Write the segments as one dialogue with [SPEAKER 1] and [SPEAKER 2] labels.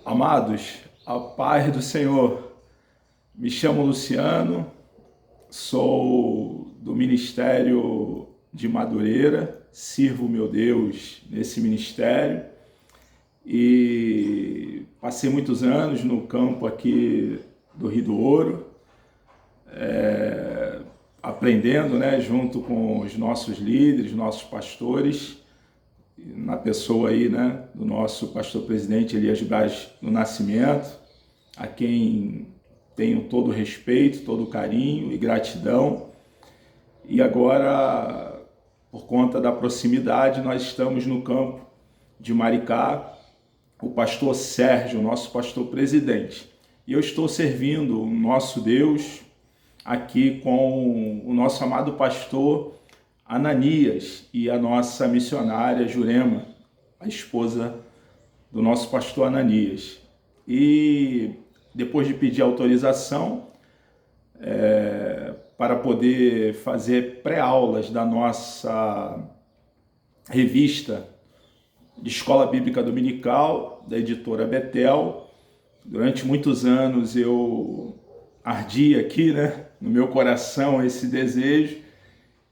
[SPEAKER 1] Amados, a paz do Senhor. Me chamo Luciano, sou do Ministério de Madureira, sirvo meu Deus nesse ministério e passei muitos anos no campo aqui do Rio do Ouro, aprendendo, junto com os nossos líderes, nossos pastores, na pessoa aí, do nosso pastor-presidente Elias Braz do Nascimento, a quem tenho todo o respeito, todo o carinho e gratidão. E agora, por conta da proximidade, nós estamos no campo de Maricá, o pastor Sérgio, nosso pastor-presidente. E eu estou servindo o nosso Deus aqui com o nosso amado pastor Ananias e a nossa missionária Jurema, a esposa do nosso pastor Ananias. E depois de pedir autorização para poder fazer pré-aulas da nossa revista de Escola Bíblica Dominical, da editora Betel, durante muitos anos eu ardi aqui, no meu coração esse desejo.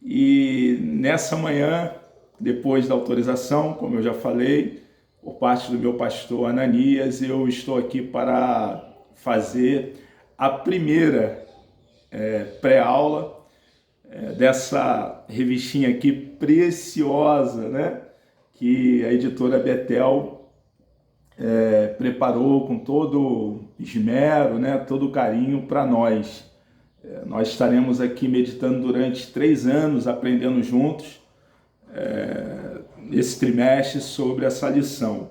[SPEAKER 1] E nessa manhã, depois da autorização, como eu já falei, por parte do meu pastor Ananias, eu estou aqui para fazer a primeira pré-aula dessa revistinha aqui preciosa, que a editora Betel preparou com todo esmero, todo carinho para nós. Nós estaremos aqui meditando durante 3 anos, aprendendo juntos, esse trimestre, sobre essa lição,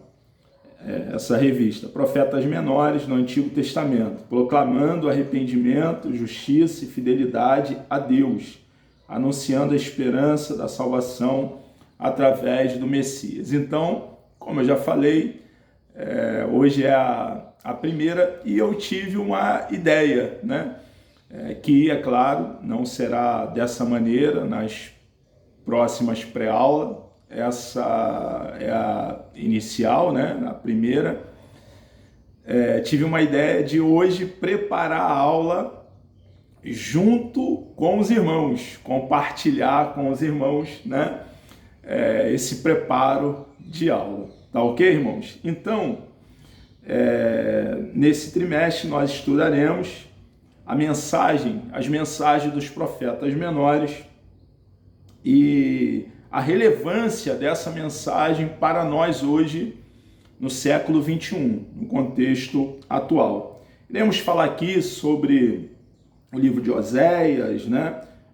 [SPEAKER 1] essa revista, Profetas Menores no Antigo Testamento, proclamando arrependimento, justiça e fidelidade a Deus, anunciando a esperança da salvação através do Messias. Então, como eu já falei, hoje é a primeira, e eu tive uma ideia, que, é claro, não será dessa maneira nas próximas pré-aulas. Essa é a inicial, a primeira. Tive uma ideia de hoje preparar a aula junto com os irmãos, compartilhar com os irmãos, esse preparo de aula. Tá ok, irmãos? Então, nesse trimestre nós estudaremos as mensagens dos profetas menores e a relevância dessa mensagem para nós hoje, no século 21, no contexto atual. Iremos falar aqui sobre o livro de Oséias,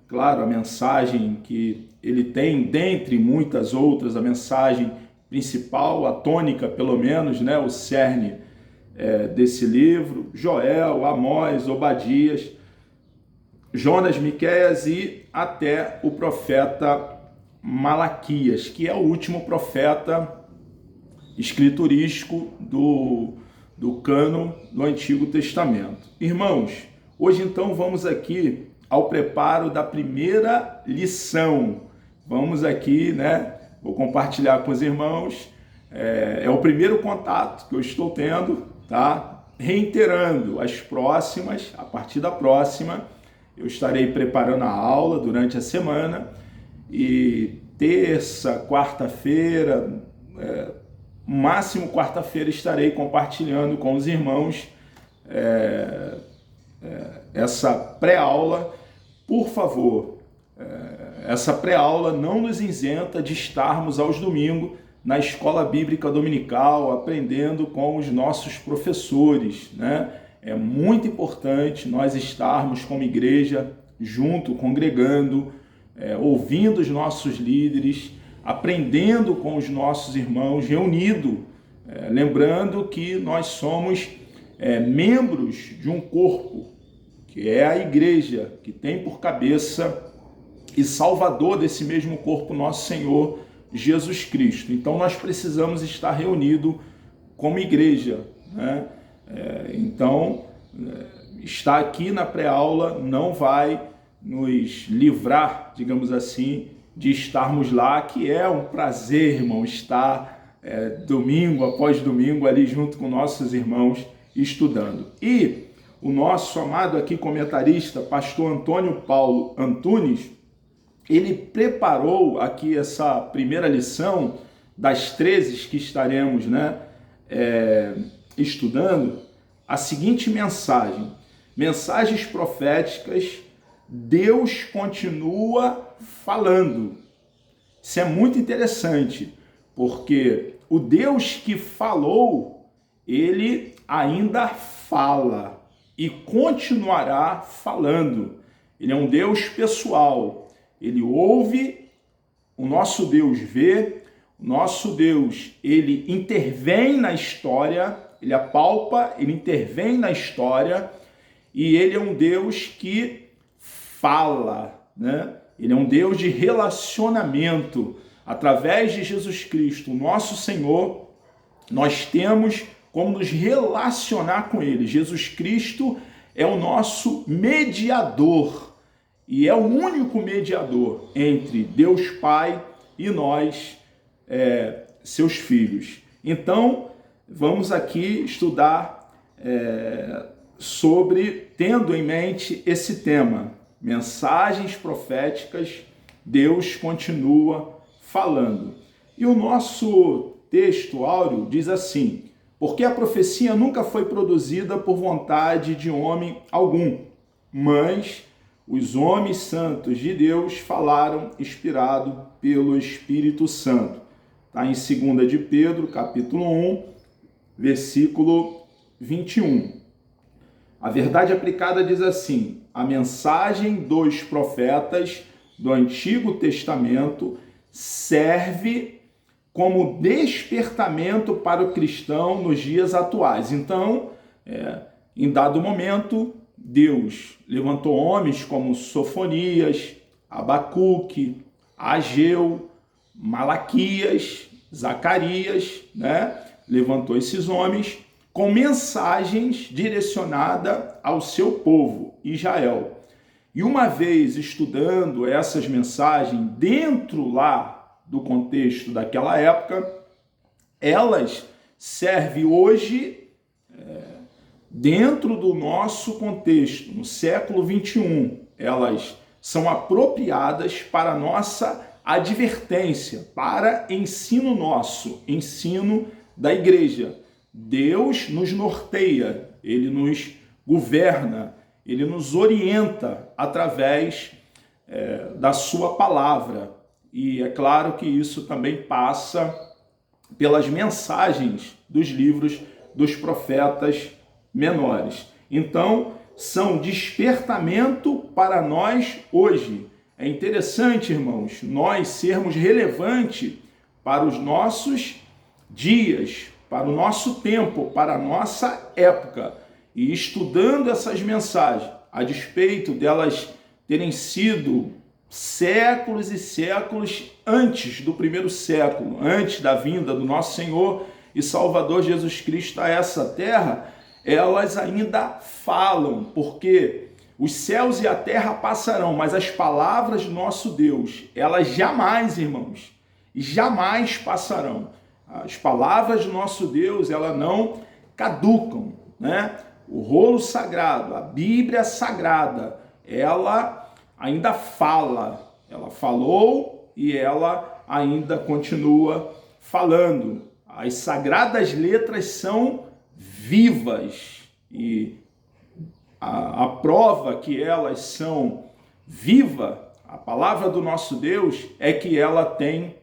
[SPEAKER 1] Claro, a mensagem que ele tem, dentre muitas outras, a mensagem principal, a tônica, pelo menos, o cerne desse livro, Joel, Amós, Obadias, Jonas, Miqueias e até o profeta Malaquias, que é o último profeta escriturístico do cânon do Antigo Testamento. Irmãos, hoje então vamos aqui ao preparo da primeira lição. Vamos aqui, vou compartilhar com os irmãos, é o primeiro contato que eu estou tendo, tá? Reiterando as próximas, a partir da próxima, eu estarei preparando a aula durante a semana e terça, quarta-feira, máximo quarta-feira, estarei compartilhando com os irmãos essa pré-aula. Por favor, essa pré-aula não nos isenta de estarmos aos domingos na Escola Bíblica Dominical, aprendendo com os nossos professores, É muito importante nós estarmos como igreja junto, congregando, ouvindo os nossos líderes, aprendendo com os nossos irmãos, reunidos, lembrando que nós somos membros de um corpo, que é a igreja, que tem por cabeça e salvador desse mesmo corpo nosso Senhor Jesus Cristo. Então nós precisamos estar reunidos como igreja, Então, estar aqui na pré-aula não vai nos livrar, digamos assim, de estarmos lá, que é um prazer, irmão, estar domingo após domingo ali junto com nossos irmãos estudando. E o nosso amado aqui comentarista, pastor Antônio Paulo Antunes, ele preparou aqui essa primeira lição das 13 que estaremos estudando, a seguinte mensagem: mensagens proféticas, Deus continua falando. Isso é muito interessante, porque o Deus que falou, ele ainda fala e continuará falando. Ele é um Deus pessoal, ele ouve, o nosso Deus vê, o nosso Deus, ele intervém na história, ele apalpa, ele intervém na história, e ele é um Deus que fala, né? Ele é um Deus de relacionamento. Através de Jesus Cristo, nosso Senhor, nós temos como nos relacionar com ele. Jesus Cristo é o nosso mediador e é o único mediador entre Deus Pai e nós, seus filhos. Então, vamos aqui estudar tendo em mente esse tema, mensagens proféticas, Deus continua falando. E o nosso texto áureo diz assim: porque a profecia nunca foi produzida por vontade de homem algum, mas os homens santos de Deus falaram inspirado pelo Espírito Santo. Está em 2 de Pedro, capítulo 1, versículo 21. A verdade aplicada diz assim: a mensagem dos profetas do Antigo Testamento serve como despertamento para o cristão nos dias atuais. Então, em dado momento, Deus levantou homens como Sofonias, Abacuque, Ageu, Malaquias, Zacarias, levantou esses homens com mensagens direcionadas ao seu povo, Israel. E uma vez estudando essas mensagens dentro lá do contexto daquela época, elas servem hoje dentro do nosso contexto, no século 21. Elas são apropriadas para nossa advertência, para ensino nosso, ensino da igreja. Deus nos norteia, ele nos governa, ele nos orienta através da sua palavra. E é claro que isso também passa pelas mensagens dos livros dos profetas menores. Então, são despertamento para nós hoje. É interessante, irmãos, nós sermos relevantes para os nossos dias, para o nosso tempo, para a nossa época. E estudando essas mensagens, a despeito delas terem sido séculos e séculos antes do primeiro século, antes da vinda do nosso Senhor e Salvador Jesus Cristo a essa terra, elas ainda falam, porque os céus e a terra passarão, mas as palavras do nosso Deus, elas jamais, irmãos, jamais passarão. As palavras do nosso Deus, elas não caducam, O rolo sagrado, a Bíblia sagrada, ela ainda fala. Ela falou e ela ainda continua falando. As sagradas letras são vivas e a prova que elas são vivas, a palavra do nosso Deus, é que ela tem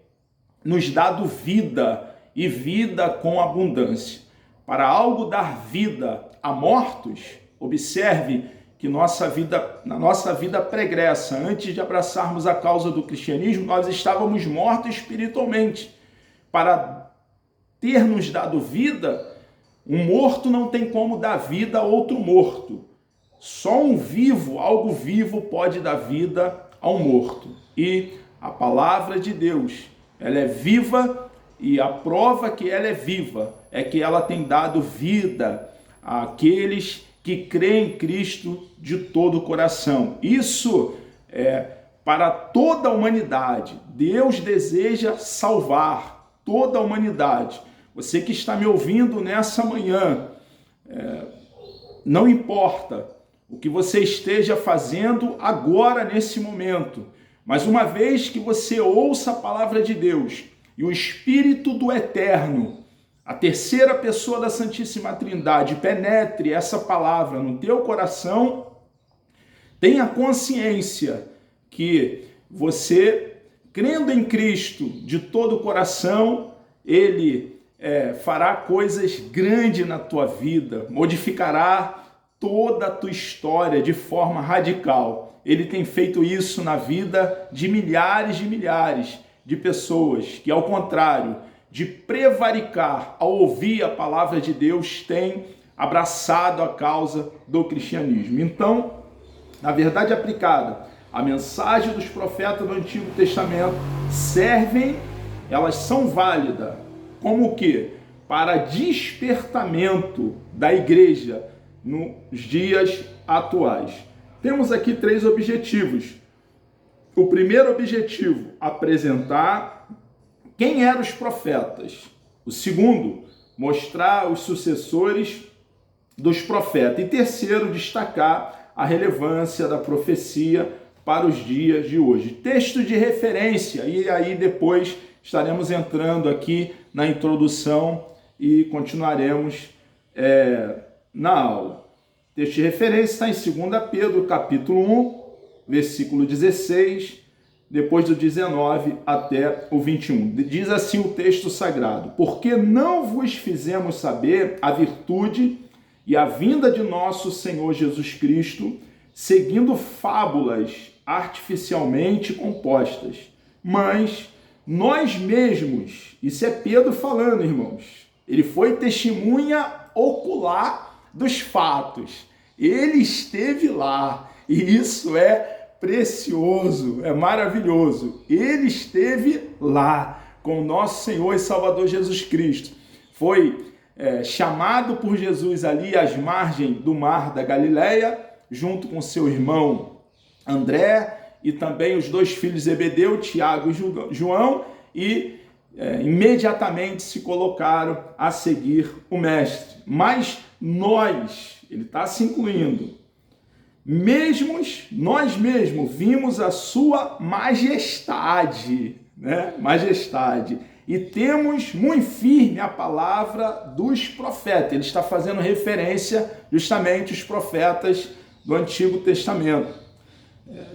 [SPEAKER 1] nos dado vida e vida com abundância. Para algo dar vida a mortos, observe que na nossa vida pregressa, antes de abraçarmos a causa do cristianismo, nós estávamos mortos espiritualmente. Para ter nos dado vida, um morto não tem como dar vida a outro morto. Só um vivo, algo vivo, pode dar vida a um morto. E a palavra de Deus, ela é viva, e a prova que ela é viva é que ela tem dado vida àqueles que creem em Cristo de todo o coração. Isso é para toda a humanidade. Deus deseja salvar toda a humanidade. Você que está me ouvindo nessa manhã, não importa o que você esteja fazendo agora, nesse momento, mas uma vez que você ouça a palavra de Deus e o Espírito do Eterno, a terceira pessoa da Santíssima Trindade, penetre essa palavra no teu coração, tenha consciência que você, crendo em Cristo de todo o coração, Ele fará coisas grandes na tua vida, modificará toda a tua história de forma radical. Ele tem feito isso na vida de milhares de pessoas que, ao contrário de prevaricar ao ouvir a palavra de Deus, têm abraçado a causa do cristianismo. Então, na verdade aplicada, a mensagem dos profetas do Antigo Testamento elas são válidas como o quê? Para despertamento da igreja nos dias atuais. Temos aqui 3 objetivos. O primeiro objetivo, apresentar quem eram os profetas. O segundo, mostrar os sucessores dos profetas. E terceiro, destacar a relevância da profecia para os dias de hoje. Texto de referência, e aí depois estaremos entrando aqui na introdução e continuaremos na aula. Texto de referência está em 2 Pedro, capítulo 1, versículo 16, depois do 19 até o 21. Diz assim o texto sagrado: porque não vos fizemos saber a virtude e a vinda de nosso Senhor Jesus Cristo, seguindo fábulas artificialmente compostas, mas nós mesmos, isso é Pedro falando, irmãos, ele foi testemunha ocular dos fatos, ele esteve lá, e isso é precioso, é maravilhoso. Ele esteve lá com o nosso Senhor e Salvador Jesus Cristo. Foi chamado por Jesus ali às margens do mar da Galileia, junto com seu irmão André e também os 2 filhos de Zebedeu, Tiago e João, e imediatamente se colocaram a seguir o mestre. Mas nós, ele está se incluindo, nós mesmos vimos a sua majestade, né? Majestade. E temos muito firme a palavra dos profetas. Ele está fazendo referência justamente aos profetas do Antigo Testamento.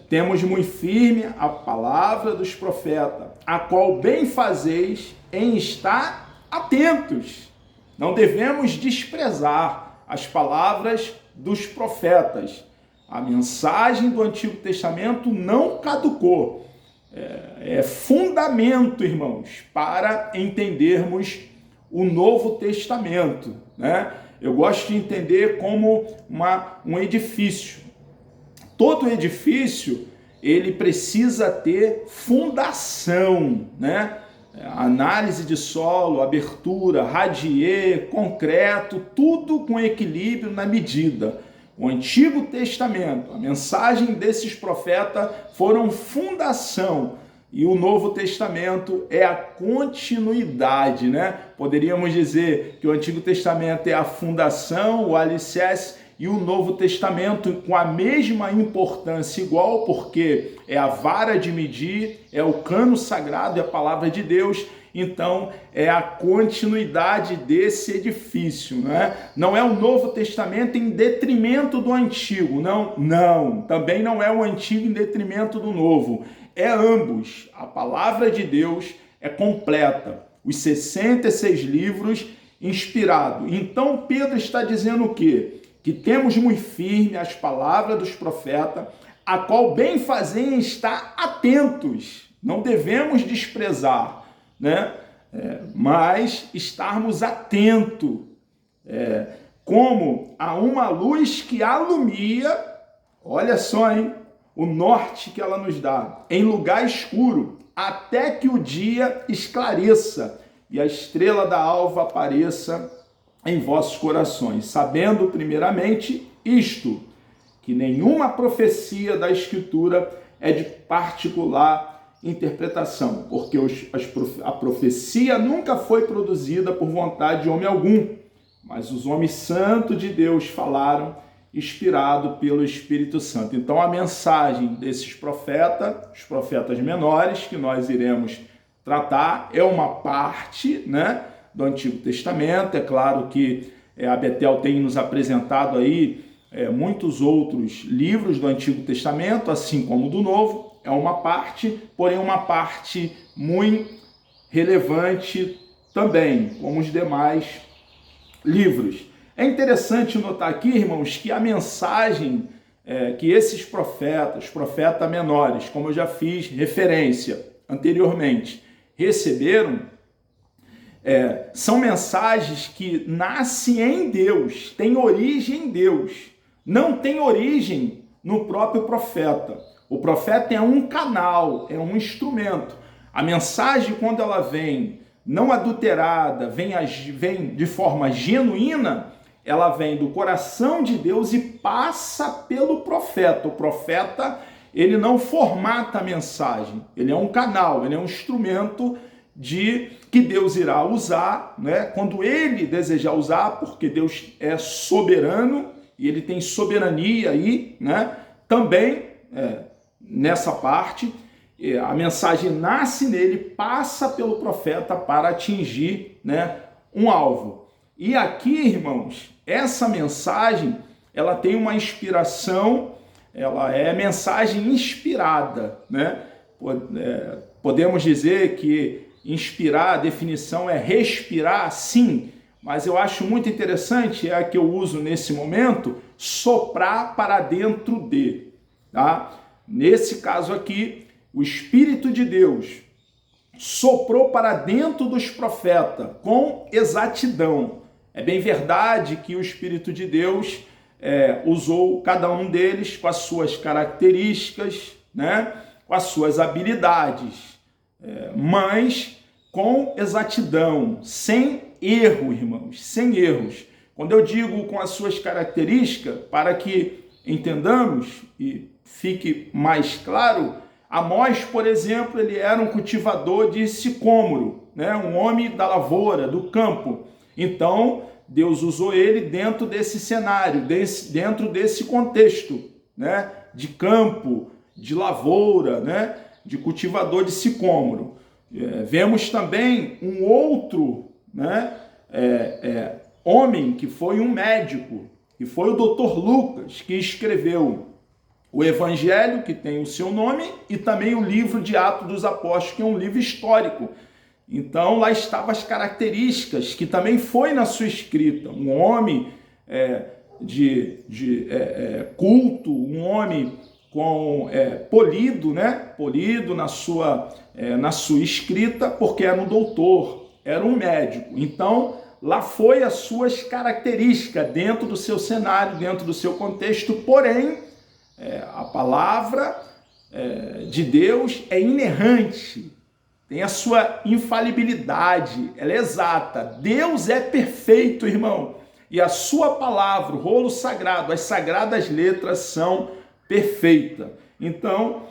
[SPEAKER 1] Temos muito firme a palavra dos profetas, a qual bem fazeis em estar atentos. Não devemos desprezar as palavras dos profetas. A mensagem do Antigo Testamento não caducou. É fundamento, irmãos, para entendermos o Novo Testamento, né? Eu gosto de entender como um edifício. Todo edifício, ele precisa ter fundação, né? Análise de solo, abertura, radier, concreto, tudo com equilíbrio na medida. O Antigo Testamento, a mensagem desses profetas foram fundação, e o Novo Testamento é a continuidade, né? Poderíamos dizer que o Antigo Testamento é a fundação, o alicerce, e o Novo Testamento com a mesma importância igual, porque é a vara de medir, é o cano sagrado, é a palavra de Deus. Então, é a continuidade desse edifício, né? Não é o Novo Testamento em detrimento do Antigo, não. Também não é o Antigo em detrimento do Novo. É ambos. A palavra de Deus é completa. Os 66 livros inspirados. Então, Pedro está dizendo o quê? Que temos muito firme as palavras dos profetas, a qual bem fazem estar atentos. Não devemos desprezar, né? Mas estarmos atentos, como a uma luz que alumia, olha só, hein? O norte que ela nos dá, em lugar escuro, até que o dia esclareça e a estrela da alva apareça em vossos corações, sabendo primeiramente que nenhuma profecia da Escritura é de particular interpretação, porque a profecia nunca foi produzida por vontade de homem algum, mas os homens santos de Deus falaram, inspirado pelo Espírito Santo. Então a mensagem desses profetas, os profetas menores, que nós iremos tratar, é uma parte, né, do Antigo Testamento. É claro que a Betel tem nos apresentado aí muitos outros livros do Antigo Testamento, assim como do Novo. É uma parte, porém uma parte muito relevante também, como os demais livros. É interessante notar aqui, irmãos, que a mensagem que esses profetas menores, como eu já fiz referência anteriormente, receberam, são mensagens que nascem em Deus, têm origem em Deus, não tem origem no próprio profeta. O profeta é um canal, é um instrumento. A mensagem, quando ela vem não adulterada, vem de forma genuína, ela vem do coração de Deus e passa pelo profeta. O profeta, ele não formata a mensagem, ele é um canal, ele é um instrumento que Deus irá usar, né, quando ele desejar usar, porque Deus é soberano e ele tem soberania aí, né, também nessa parte. A mensagem nasce nele, passa pelo profeta para atingir, né, um alvo. E aqui, irmãos, essa mensagem, ela tem uma inspiração, ela é mensagem inspirada, né? Podemos dizer que inspirar, a definição é respirar, sim, mas eu acho muito interessante, é a que eu uso nesse momento, soprar para dentro de, tá? Nesse caso aqui, o Espírito de Deus soprou para dentro dos profetas com exatidão. É bem verdade que o Espírito de Deus usou cada um deles com as suas características, né, com as suas habilidades, mas com exatidão, sem erro, irmãos, sem erros. Quando eu digo com as suas características, para que entendamos e fique mais claro, Amós, por exemplo, ele era um cultivador de sicômoro, né? Um homem da lavoura, do campo. Então, Deus usou ele dentro desse cenário, dentro desse contexto, né? De campo, de lavoura, né? De cultivador de sicômoro. Vemos também um outro, né? Homem que foi um médico, que foi o Dr. Lucas, que escreveu o Evangelho, que tem o seu nome, e também o livro de Atos dos Apóstolos, que é um livro histórico. Então, lá estavam as características que também foi na sua escrita. Um homem culto, um homem polido, né? Polido na sua escrita, porque era um doutor, era um médico. Então, lá foi as suas características dentro do seu cenário, dentro do seu contexto, porém, a palavra de Deus é inerrante, tem a sua infalibilidade, ela é exata. Deus é perfeito, irmão, e a sua palavra, o rolo sagrado, as sagradas letras são perfeitas. Então,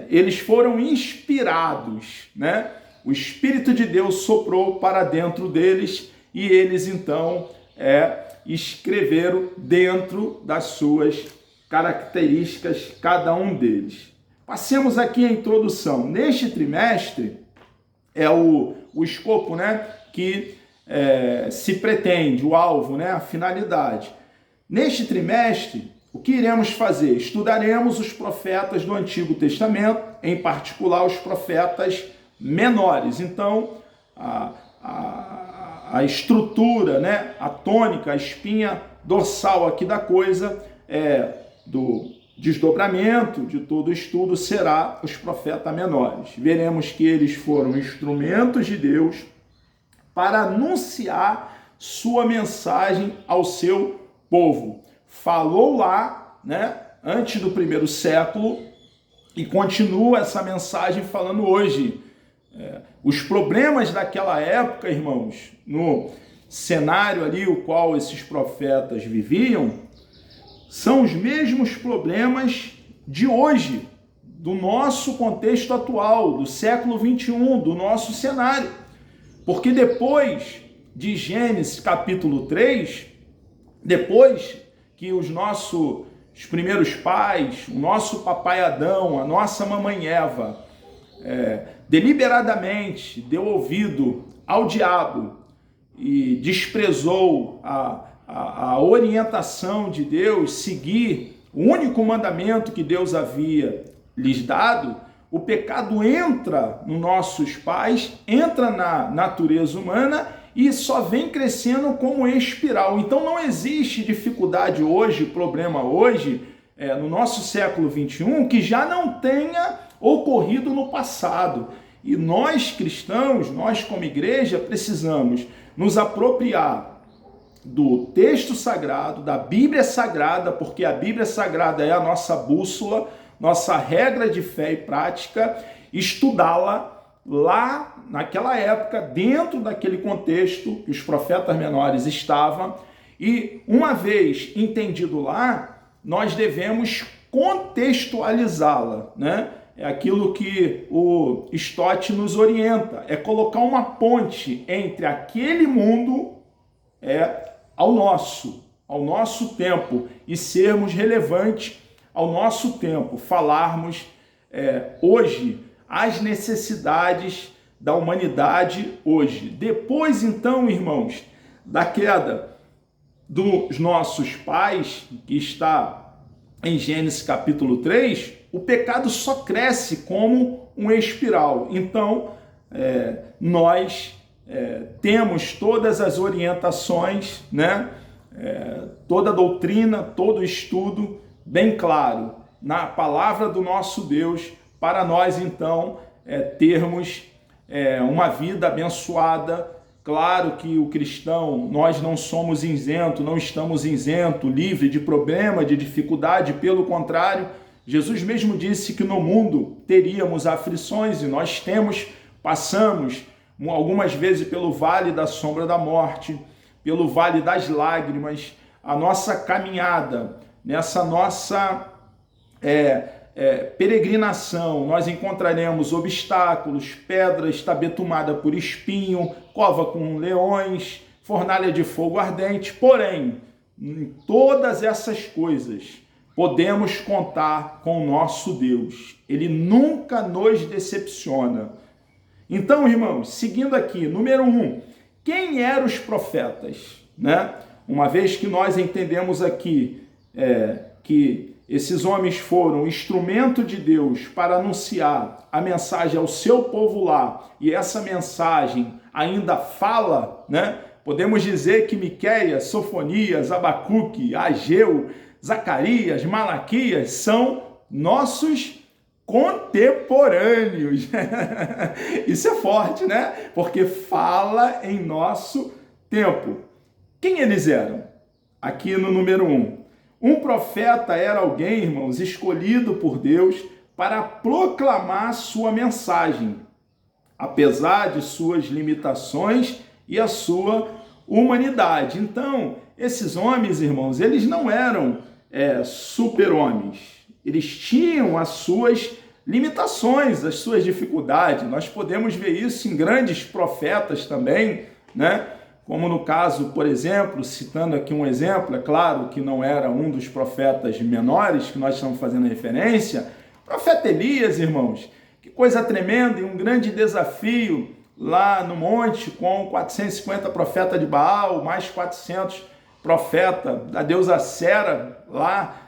[SPEAKER 1] eles foram inspirados, né? O Espírito de Deus soprou para dentro deles e eles, então, escreveram dentro das suas características, cada um deles. Passemos aqui a introdução. Neste trimestre, é o escopo, né, que se pretende, o alvo, né, a finalidade. Neste trimestre, o que iremos fazer? Estudaremos os profetas do Antigo Testamento, em particular os profetas menores. Então, a estrutura, né, a tônica, a espinha dorsal aqui da coisa do desdobramento de todo o estudo será os profetas menores. Veremos que eles foram instrumentos de Deus para anunciar sua mensagem ao seu povo. Falou lá, né, antes do primeiro século e continua essa mensagem falando hoje. Os problemas daquela época, irmãos, no cenário ali o qual esses profetas viviam, são os mesmos problemas de hoje, do nosso contexto atual, do século 21, do nosso cenário. Porque depois de Gênesis capítulo 3, depois que os nossos primeiros pais, o nosso papai Adão, a nossa mamãe Eva, deliberadamente deu ouvido ao diabo e desprezou a orientação de Deus, seguir o único mandamento que Deus havia lhes dado, o pecado entra nos nossos pais, entra na natureza humana e só vem crescendo como espiral. Então não existe dificuldade hoje, problema hoje, no nosso século 21, que já não tenha ocorrido no passado. E nós cristãos, nós como igreja, precisamos nos apropriar do texto sagrado, da Bíblia Sagrada, porque a Bíblia Sagrada é a nossa bússola, nossa regra de fé e prática, estudá-la lá naquela época, dentro daquele contexto que os profetas menores estavam, e uma vez entendido lá, nós devemos contextualizá-la, né? É aquilo que o Stott nos orienta, é colocar uma ponte entre aquele mundo ao nosso tempo, e sermos relevantes ao nosso tempo, falarmos hoje as necessidades da humanidade hoje. Depois, então, irmãos, da queda dos nossos pais, que está em Gênesis capítulo 3, o pecado só cresce como um espiral. Então, nós temos todas as orientações, né? Toda a doutrina, todo o estudo, bem claro, na palavra do nosso Deus, para nós, então, termos uma vida abençoada. Claro que o cristão, nós não somos isento, não estamos isento, livre de problema, de dificuldade, pelo contrário, Jesus mesmo disse que no mundo teríamos aflições, e nós passamos algumas vezes pelo vale da sombra da morte, pelo vale das lágrimas. A nossa caminhada, nessa nossa peregrinação, nós encontraremos obstáculos, pedras tabetumadas por espinho, cova com leões, fornalha de fogo ardente. Porém, em todas essas coisas, podemos contar com o nosso Deus. Ele nunca nos decepciona. Então, irmãos, seguindo aqui, número 1, quem eram os profetas? Né? Uma vez que nós entendemos aqui que esses homens foram instrumento de Deus para anunciar a mensagem ao seu povo lá, e essa mensagem ainda fala, né? Podemos dizer que Miqueias, Sofonias, Abacuque, Ageu, Zacarias, Malaquias são nossos contemporâneos. Isso é forte, né? Porque fala em nosso tempo. Quem eles eram? Aqui no número 1. Um profeta era alguém, irmãos, escolhido por Deus para proclamar sua mensagem, apesar de suas limitações e a sua humanidade. Então, esses homens, irmãos, eles não eram super-homens. Eles tinham as suas limitações, as suas dificuldades. Nós podemos ver isso em grandes profetas também, né? Como no caso, por exemplo, citando aqui um exemplo, é claro que não era um dos profetas menores que nós estamos fazendo referência, o profeta Elias, irmãos, que coisa tremenda, e um grande desafio lá no monte com 450 profetas de Baal, mais 400 profetas da deusa Sera, lá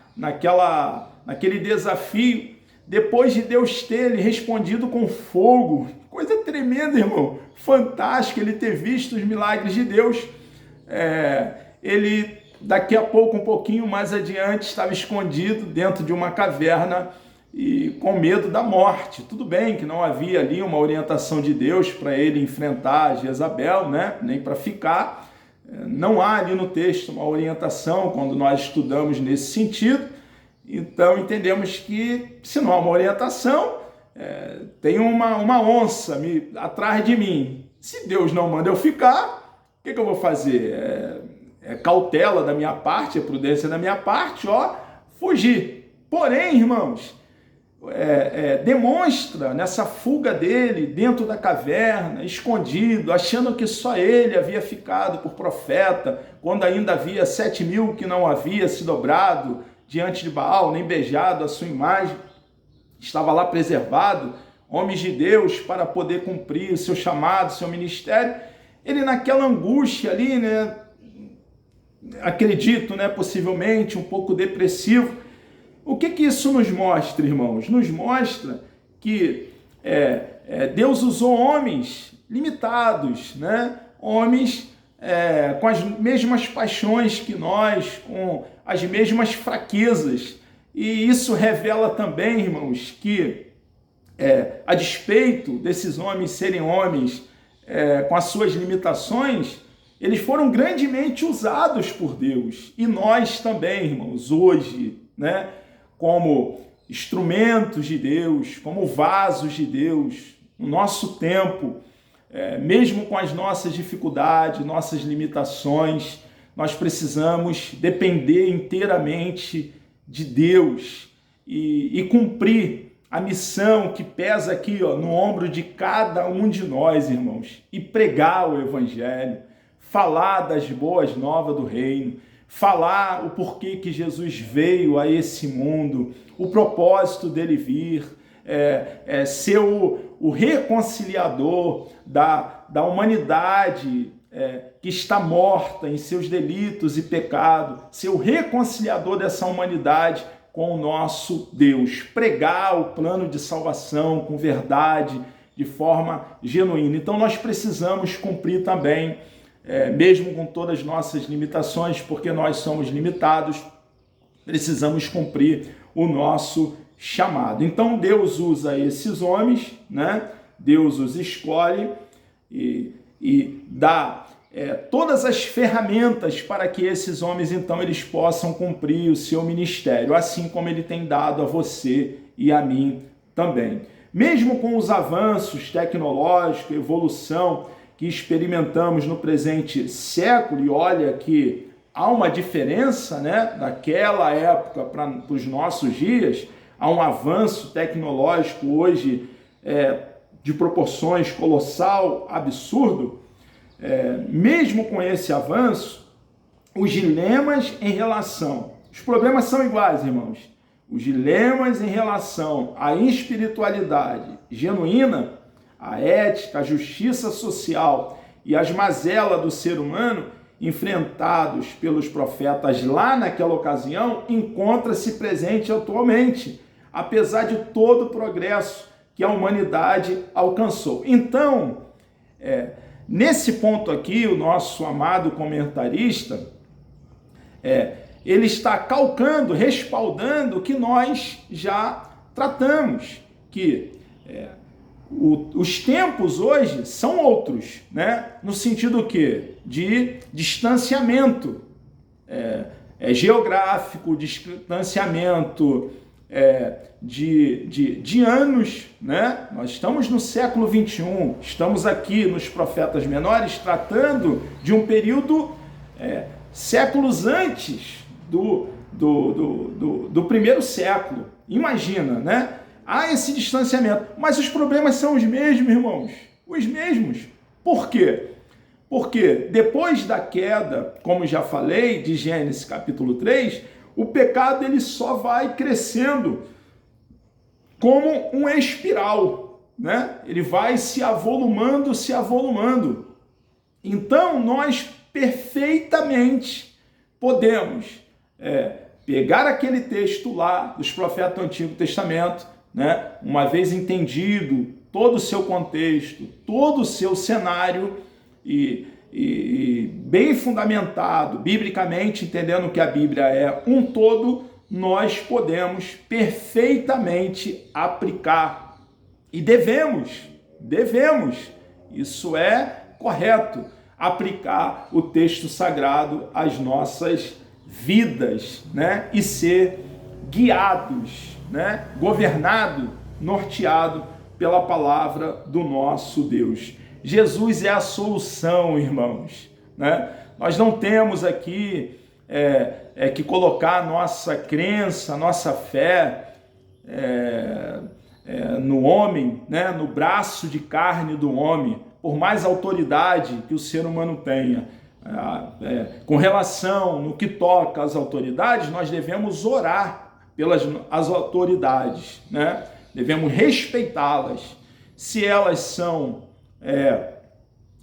[SPEAKER 1] naquele desafio, depois de Deus ter lhe respondido com fogo. Coisa tremenda, irmão, fantástico ele ter visto os milagres de Deus. Ele, daqui a pouco, um pouquinho mais adiante, estava escondido dentro de uma caverna e com medo da morte. Tudo bem que não havia ali uma orientação de Deus para ele enfrentar Jezabel, né? Nem para ficar. Não há ali no texto uma orientação quando nós estudamos nesse sentido. Então entendemos que, se não há uma orientação, tem uma onça atrás de mim. Se Deus não manda eu ficar, o que eu vou fazer? É cautela da minha parte, é prudência da minha parte, fugir. Porém, irmãos, demonstra nessa fuga dele dentro da caverna, escondido, achando que só ele havia ficado por profeta, quando ainda havia 7.000 que não havia se dobrado diante de Baal, nem beijado a sua imagem, estava lá preservado, homens de Deus, para poder cumprir o seu chamado, o seu ministério. Ele naquela angústia ali, né, acredito, né, possivelmente um pouco depressivo. O que isso nos mostra, irmãos? Nos mostra que Deus usou homens limitados, né? Homens com as mesmas paixões que nós, com as mesmas fraquezas. E isso revela também, irmãos, que a despeito desses homens serem homens com as suas limitações, eles foram grandemente usados por Deus. E nós também, irmãos, hoje, né, como instrumentos de Deus, como vasos de Deus, no nosso tempo, mesmo com as nossas dificuldades, nossas limitações, nós precisamos depender inteiramente de Deus e cumprir a missão que pesa aqui, no ombro de cada um de nós, irmãos, e pregar o Evangelho, falar das boas novas do reino, falar o porquê que Jesus veio a esse mundo, o propósito dele vir, ser o reconciliador da humanidade que está morta em seus delitos e pecados, ser o reconciliador dessa humanidade com o nosso Deus, pregar o plano de salvação com verdade, de forma genuína. Então nós precisamos cumprir também, mesmo com todas as nossas limitações, porque nós somos limitados, precisamos cumprir o nosso chamado. Então Deus usa esses homens, né? Deus os escolhe e dá todas as ferramentas para que esses homens, então, eles possam cumprir o seu ministério, assim como ele tem dado a você e a mim também. Mesmo com os avanços tecnológicos, evolução que experimentamos no presente século, e olha que há uma diferença, né, daquela época para os nossos dias, há um avanço tecnológico hoje de proporções colossal, absurdo. Mesmo com esse avanço, os dilemas em relação, os problemas são iguais, irmãos, os dilemas em relação à espiritualidade genuína, a ética, a justiça social e as mazelas do ser humano enfrentados pelos profetas lá naquela ocasião, encontra-se presente atualmente, apesar de todo o progresso que a humanidade alcançou. Então, nesse ponto aqui, o nosso amado comentarista, ele está calcando, respaldando o que nós já tratamos, que os tempos hoje são outros, né? No sentido quê? De distanciamento geográfico, distanciamento de anos, né? Nós estamos no século 21, estamos aqui nos profetas menores tratando de um período séculos antes do primeiro século. Imagina, né? Há esse distanciamento, mas os problemas são os mesmos, irmãos, os mesmos. Por quê? Porque depois da queda, como já falei, de Gênesis capítulo 3, o pecado ele só vai crescendo como uma espiral, né? Ele vai se avolumando, se avolumando. Então, nós perfeitamente podemos pegar aquele texto lá dos profetas do Antigo Testamento, né? Uma vez entendido todo o seu contexto, todo o seu cenário e bem fundamentado biblicamente, entendendo que a Bíblia é um todo, nós podemos perfeitamente aplicar e devemos, isso é correto, aplicar o texto sagrado às nossas vidas, né? E ser guiados, né? Governado, norteado pela palavra do nosso Deus. Jesus é a solução, irmãos, né? Nós não temos aqui que colocar nossa crença, nossa fé no homem, né, no braço de carne do homem, por mais autoridade que o ser humano tenha. Com relação no que toca às autoridades, nós devemos orar pelas as autoridades, né? Devemos respeitá-las. Se elas são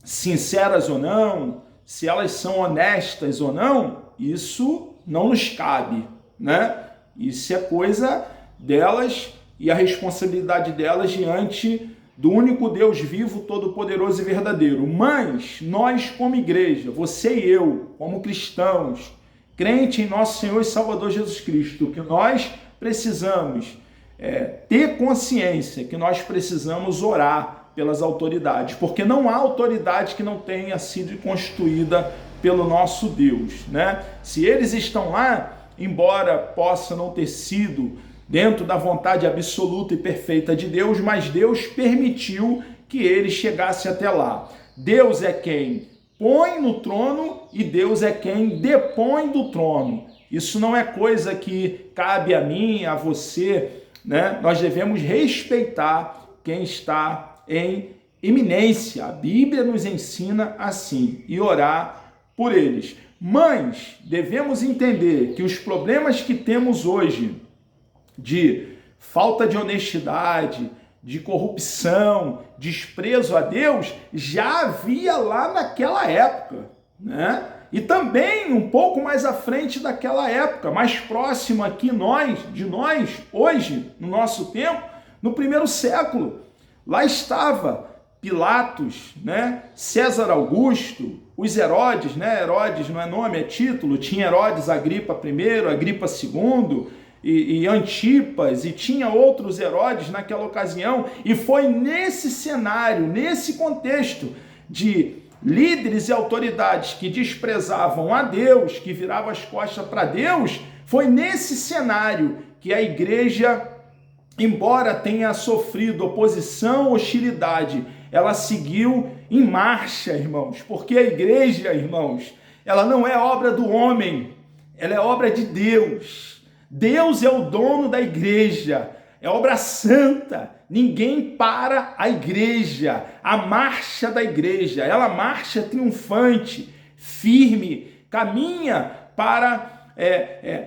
[SPEAKER 1] sinceras ou não, se elas são honestas ou não, isso não nos cabe, né? Isso é coisa delas e a responsabilidade delas diante do único Deus vivo, todo-poderoso e verdadeiro. Mas nós, como igreja, você e eu, como cristãos, crente em nosso Senhor e Salvador Jesus Cristo, que nós precisamos ter consciência que nós precisamos orar pelas autoridades, porque não há autoridade que não tenha sido constituída pelo nosso Deus, né? Se eles estão lá, embora possa não ter sido dentro da vontade absoluta e perfeita de Deus, mas Deus permitiu que ele chegasse até lá. Deus é quem põe no trono e Deus é quem depõe do trono. Isso não é coisa que cabe a mim, a você, né? Nós devemos respeitar quem está em eminência. A Bíblia nos ensina assim, e orar por eles. Mas devemos entender que os problemas que temos hoje de falta de honestidade, de corrupção, desprezo a Deus, já havia lá naquela época, né? E também um pouco mais à frente daquela época, mais próximo aqui de nós, hoje, no nosso tempo, no primeiro século. Lá estava Pilatos, né? César Augusto, os Herodes, né? Herodes não é nome, é título. Tinha Herodes Agripa I, Agripa II e Antipas, e tinha outros Herodes naquela ocasião. E foi nesse cenário, nesse contexto de líderes e autoridades que desprezavam a Deus, que viravam as costas para Deus, foi nesse cenário que a igreja, embora tenha sofrido oposição, hostilidade, ela seguiu em marcha, irmãos, porque a igreja, irmãos, ela não é obra do homem, ela é obra de Deus. Deus é o dono da igreja, é obra santa. Ninguém para a igreja, a marcha da igreja, ela marcha triunfante, firme, caminha para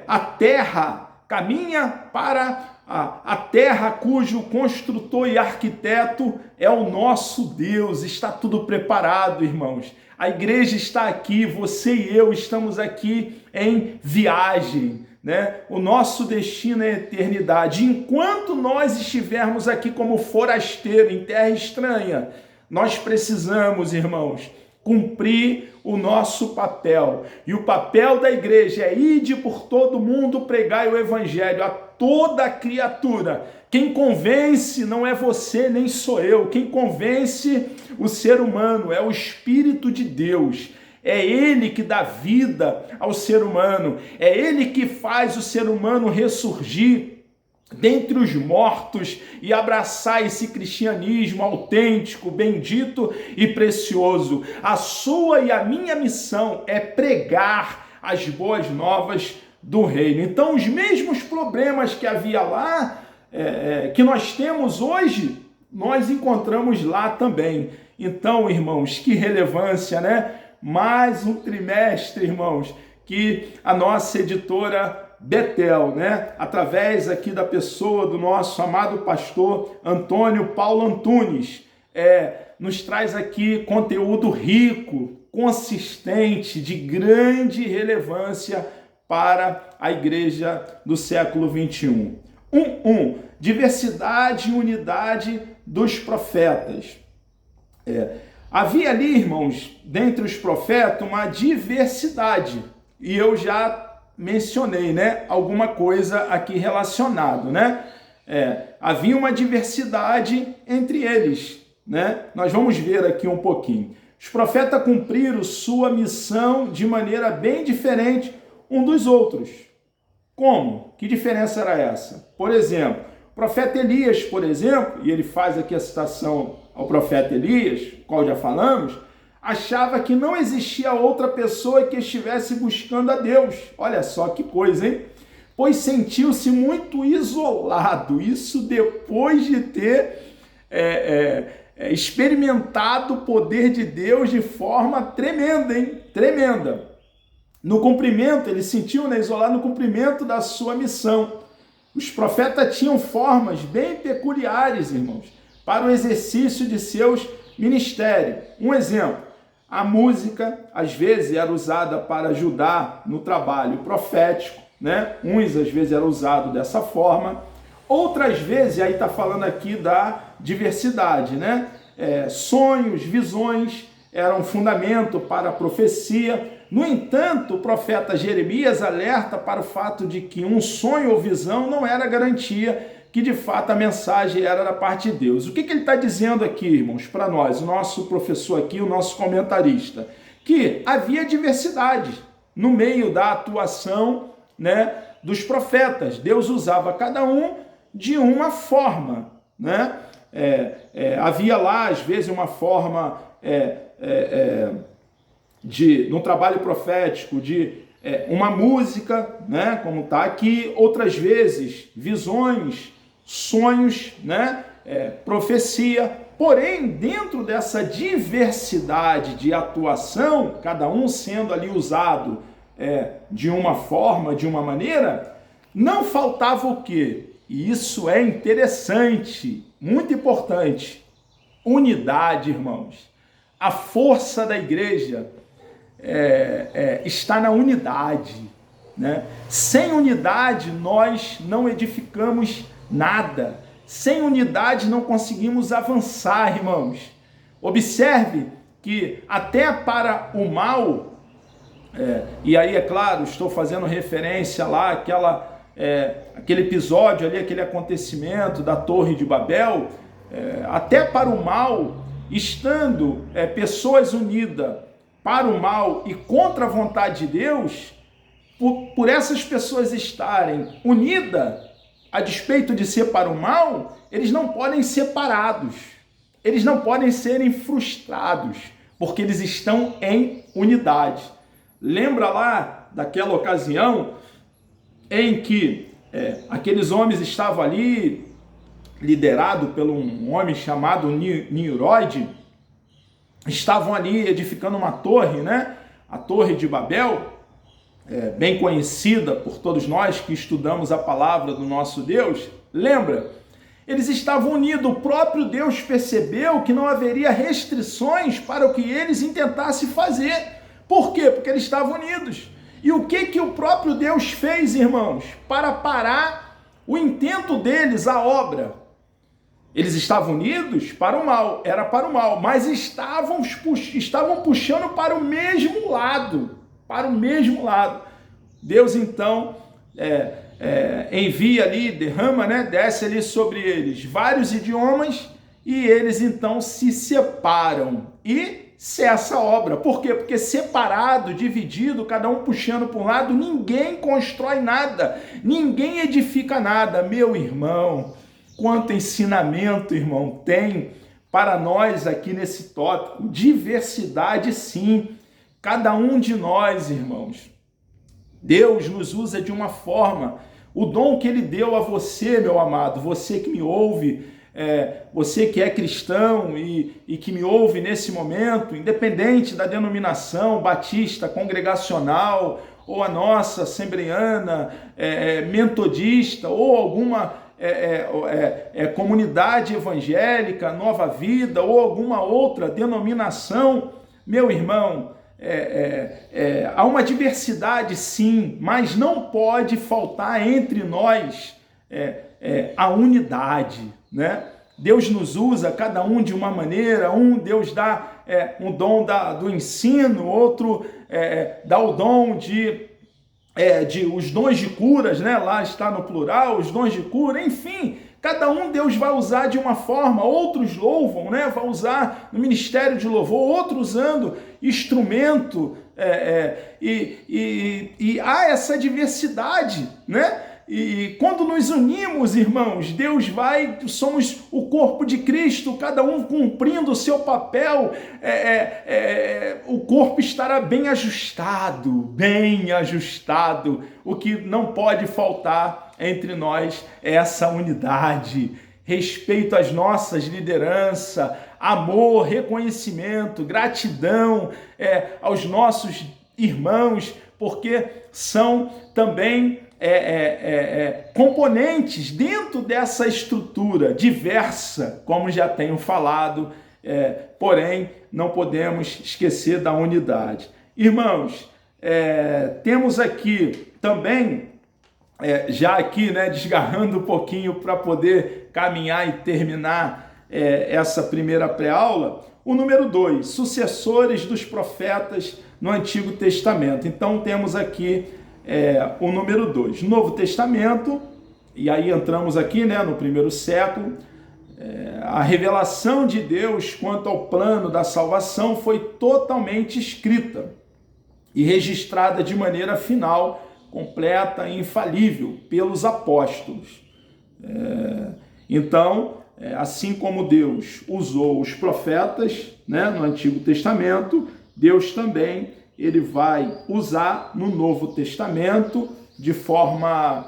[SPEAKER 1] a terra, caminha para a terra cujo construtor e arquiteto é o nosso Deus. Está tudo preparado, irmãos. A igreja está aqui, você e eu estamos aqui em viagem, né? O nosso destino é a eternidade. Enquanto nós estivermos aqui como forasteiro em terra estranha, nós precisamos, irmãos, cumprir o nosso papel. E o papel da igreja é ide por todo mundo, pregai o evangelho a toda criatura. Quem convence não é você nem sou eu. Quem convence o ser humano é o Espírito de Deus. É Ele que dá vida ao ser humano. É Ele que faz o ser humano ressurgir dentre os mortos e abraçar esse cristianismo autêntico, bendito e precioso. A sua e a minha missão é pregar as boas novas do reino. Então, os mesmos problemas que havia lá, que nós temos hoje, nós encontramos lá também. Então, irmãos, que relevância, né? Mais um trimestre, irmãos, que a nossa editora Betel, né? Através aqui da pessoa do nosso amado pastor Antônio Paulo Antunes, nos traz aqui conteúdo rico, consistente, de grande relevância para a igreja do século 21. Diversidade e unidade dos profetas. Havia ali, irmãos, dentre os profetas, uma diversidade. E eu já mencionei, né, alguma coisa aqui relacionado, né? Havia uma diversidade entre eles, né? Nós vamos ver aqui um pouquinho. Os profetas cumpriram sua missão de maneira bem diferente um dos outros. Como? Que diferença era essa? Por exemplo, o profeta Elias, por exemplo, e ele faz aqui a citação ao profeta Elias, qual já falamos, achava que não existia outra pessoa que estivesse buscando a Deus. Olha só que coisa, hein? pois sentiu-se muito isolado. Isso depois de ter experimentado o poder de Deus de forma tremenda, hein? Tremenda. No cumprimento, ele sentiu, né, isolado no cumprimento da sua missão. Os profetas tinham formas bem peculiares, irmãos, para o exercício de seus ministérios. Um exemplo, a música, às vezes, era usada para ajudar no trabalho profético, né? Uns, às vezes, era usado dessa forma. Outras vezes, aí está falando aqui da diversidade, né? Sonhos, visões eram fundamento para a profecia. No entanto, o profeta Jeremias alerta para o fato de que um sonho ou visão não era garantia que de fato a mensagem era da parte de Deus. O que ele está dizendo aqui, irmãos, para nós, o nosso professor aqui, o nosso comentarista? Que havia diversidade no meio da atuação, né, dos profetas. Deus usava cada um de uma forma, né? Havia lá, às vezes, uma forma no trabalho profético, de uma música, né, como está aqui, outras vezes visões, sonhos, né, profecia. Porém, dentro dessa diversidade de atuação, cada um sendo ali usado de uma forma, de uma maneira, não faltava o quê? E isso é interessante, muito importante: unidade, irmãos. A força da igreja está na unidade, né? Sem unidade nós não edificamos nada. Sem unidade não conseguimos avançar, irmãos. Observe que até para o mal, e aí é claro, estou fazendo referência lá aquele episódio ali, aquele acontecimento da Torre de Babel, até para o mal, estando pessoas unidas para o mal e contra a vontade de Deus, por essas pessoas estarem unidas, a despeito de ser para o mal, eles não podem ser parados, eles não podem serem frustrados, porque eles estão em unidade. Lembra lá daquela ocasião em que aqueles homens estavam ali, liderado por um homem chamado Nimrod, estavam ali edificando uma torre, né? A Torre de Babel, bem conhecida por todos nós que estudamos a palavra do nosso Deus. Lembra? Eles estavam unidos. O próprio Deus percebeu que não haveria restrições para o que eles intentassem fazer. Por quê? Porque eles estavam unidos. E o que o próprio Deus fez, irmãos, para parar o intento deles, a obra? Eles estavam unidos para o mal, era para o mal, mas estavam puxando para o mesmo lado, Deus então envia ali, derrama, né, desce ali sobre eles vários idiomas, e eles então se separam e cessa a obra. Por quê? Porque separado, dividido, cada um puxando para um lado, ninguém constrói nada, ninguém edifica nada. Meu irmão, quanto ensinamento, irmão, tem para nós aqui nesse tópico. Diversidade, sim. Cada um de nós, irmãos, Deus nos usa de uma forma. O dom que Ele deu a você, meu amado, você que me ouve, você que é cristão e que me ouve nesse momento, independente da denominação batista, congregacional, ou a nossa assembleiana, metodista, ou alguma comunidade evangélica, Nova Vida, ou alguma outra denominação, meu irmão, há uma diversidade sim, mas não pode faltar entre nós a unidade, né? Deus nos usa cada um de uma maneira. Deus dá um dom do ensino, outro dá o dom de os dons de curas, né? Lá está no plural, os dons de cura, enfim, cada um Deus vai usar de uma forma. Outros louvam, né? Vai usar no ministério de louvor, outros usando instrumento, e há essa diversidade, né? E quando nos unimos, irmãos, somos o corpo de Cristo, cada um cumprindo o seu papel, o corpo estará bem ajustado, O que não pode faltar entre nós é essa unidade, respeito às nossas lideranças, amor, reconhecimento, gratidão aos nossos irmãos, porque são também componentes dentro dessa estrutura diversa, como já tenho falado, porém não podemos esquecer da unidade. Irmãos, temos aqui também, já aqui, desgarrando um pouquinho para poder caminhar e terminar essa primeira pré-aula, o número 2, sucessores dos profetas no Antigo Testamento. Então temos aqui o número 2, Novo Testamento, e aí entramos aqui no primeiro século. A revelação de Deus quanto ao plano da salvação foi totalmente escrita e registrada de maneira final, completa e infalível pelos apóstolos. Então, assim como Deus usou os profetas no Antigo Testamento, Deus também ele vai usar no Novo Testamento de forma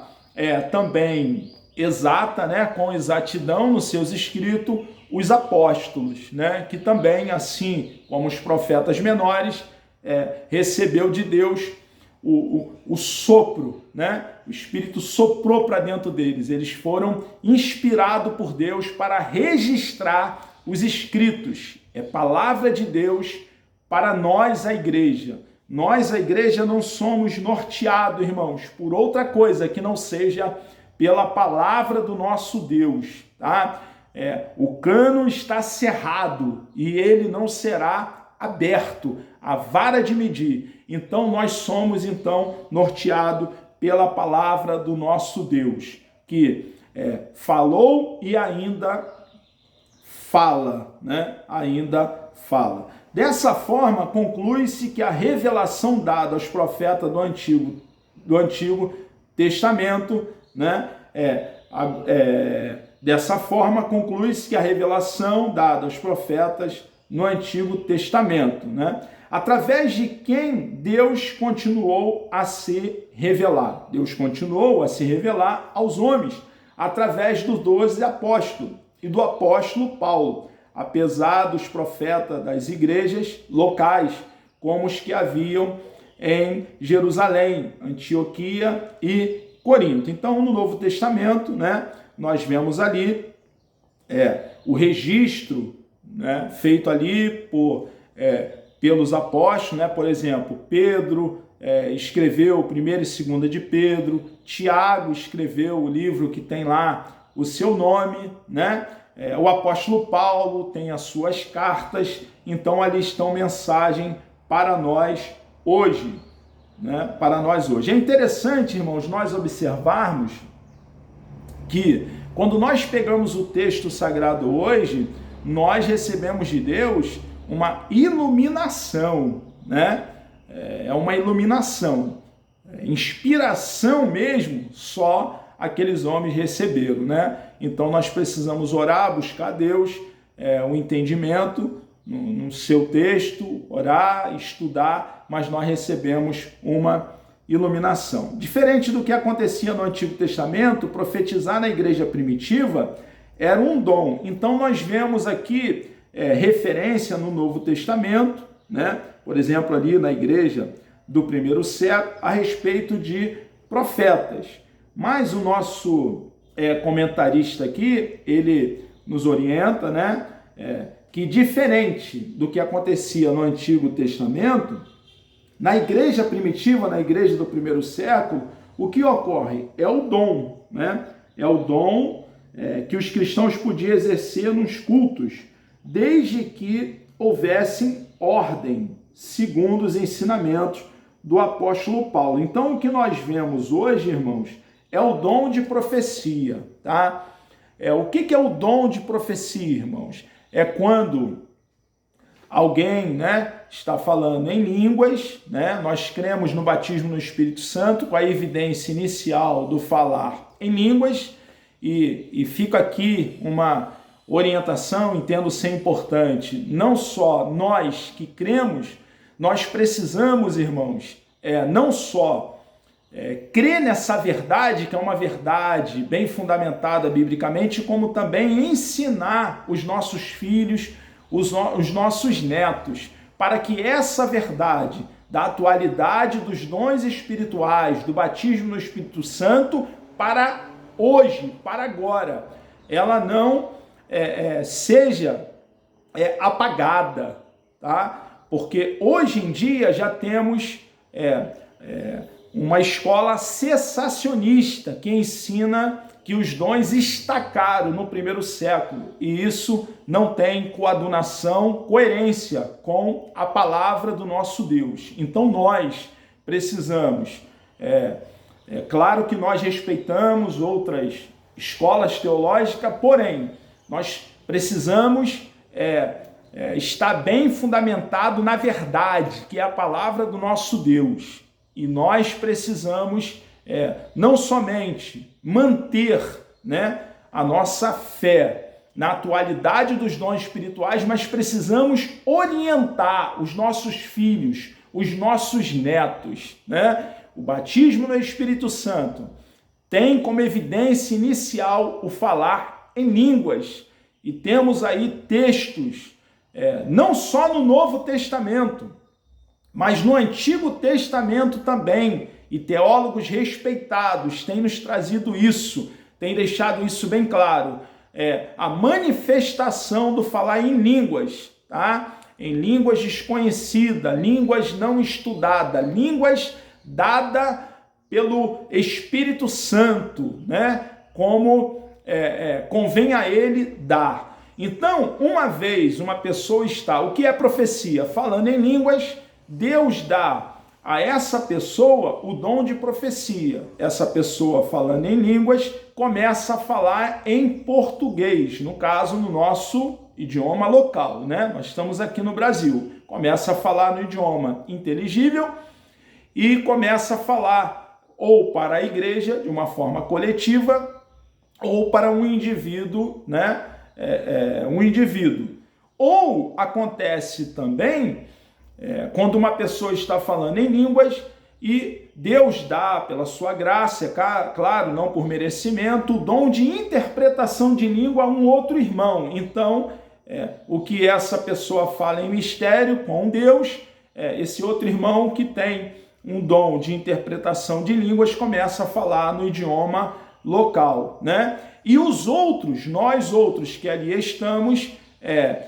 [SPEAKER 1] também exata, com exatidão nos seus escritos, os apóstolos, que também, assim como os profetas menores, recebeu de Deus o sopro, O Espírito soprou para dentro deles. Eles foram inspirados por Deus para registrar os escritos. É palavra de Deus para nós, a igreja. Nós, a igreja, não somos norteados, irmãos, por outra coisa que não seja pela palavra do nosso Deus, tá? O cano está cerrado e ele não será aberto, a vara de medir. Então, nós somos, norteados pela palavra do nosso Deus, que falou e ainda fala, Ainda fala. Dessa forma, conclui-se que a revelação dada aos profetas do Antigo Testamento, dessa forma, conclui-se que a revelação dada aos profetas no Antigo Testamento, através de quem Deus continuou a se revelar. Deus continuou a se revelar aos homens, através dos 12 apóstolos e do apóstolo Paulo, apesar dos profetas das igrejas locais, como os que haviam em Jerusalém, Antioquia e Corinto. Então, no Novo Testamento, nós vemos ali o registro feito ali pelos apóstolos, por exemplo, Pedro escreveu 1ª e 2ª de Pedro, Tiago escreveu o livro que tem lá o seu nome, o apóstolo Paulo tem as suas cartas, então ali estão mensagens para nós hoje, É interessante, irmãos, nós observarmos que quando nós pegamos o texto sagrado hoje, nós recebemos de Deus uma iluminação, É uma iluminação, inspiração mesmo, só aqueles homens receberam, Então nós precisamos orar, buscar a Deus, o entendimento no seu texto, orar, estudar, mas nós recebemos uma iluminação. Diferente do que acontecia no Antigo Testamento, profetizar na igreja primitiva era um dom. Então nós vemos aqui referência no Novo Testamento, Por exemplo, ali na igreja do primeiro século, a respeito de profetas. Mas o nosso comentarista aqui, ele nos orienta, que diferente do que acontecia no Antigo Testamento, na igreja primitiva, na igreja do primeiro século, o que ocorre é o dom, É o dom que os cristãos podiam exercer nos cultos, desde que houvessem ordem, segundo os ensinamentos do apóstolo Paulo. Então, o que nós vemos hoje, irmãos, é o dom de profecia, O que é o dom de profecia, irmãos? É quando alguém, né, está falando em línguas, né? Nós cremos no batismo no Espírito Santo com a evidência inicial do falar em línguas, e fica aqui uma orientação, entendo ser importante, não só nós que cremos, nós precisamos, irmãos, não só crer nessa verdade, que é uma verdade bem fundamentada biblicamente, como também ensinar os nossos filhos, os nossos netos, para que essa verdade da atualidade dos dons espirituais, do batismo no Espírito Santo, para hoje, para agora, ela não seja apagada, tá? Porque hoje em dia já temos uma escola cessacionista que ensina que os dons estacaram no primeiro século, e isso não tem coadunação, coerência com a palavra do nosso Deus. Então nós precisamos, claro que nós respeitamos outras escolas teológicas, porém nós precisamos estar bem fundamentado na verdade, que é a palavra do nosso Deus. E nós precisamos não somente manter, né, a nossa fé na atualidade dos dons espirituais, mas precisamos orientar os nossos filhos, os nossos netos, né? O batismo no Espírito Santo tem como evidência inicial o falar em línguas. E temos aí textos, não só no Novo Testamento, mas no Antigo Testamento também, e teólogos respeitados têm nos trazido isso, têm deixado isso bem claro, a manifestação do falar em línguas, tá? Em línguas desconhecidas, línguas não estudadas, línguas dadas pelo Espírito Santo, né? Como convém a ele dar. Então, uma vez uma pessoa está, o que é profecia? Falando em línguas, Deus dá a essa pessoa o dom de profecia. Essa pessoa falando em línguas começa a falar em português, no caso, no nosso idioma local, né? Nós estamos aqui no Brasil. Começa a falar no idioma inteligível e começa a falar ou para a igreja de uma forma coletiva ou para um indivíduo, né? Um indivíduo. Ou acontece também quando uma pessoa está falando em línguas e Deus dá, pela sua graça, claro, não por merecimento, o dom de interpretação de língua a um outro irmão. Então, o que essa pessoa fala em mistério com Deus, esse outro irmão que tem um dom de interpretação de línguas começa a falar no idioma local, né? E os outros, nós outros que ali estamos,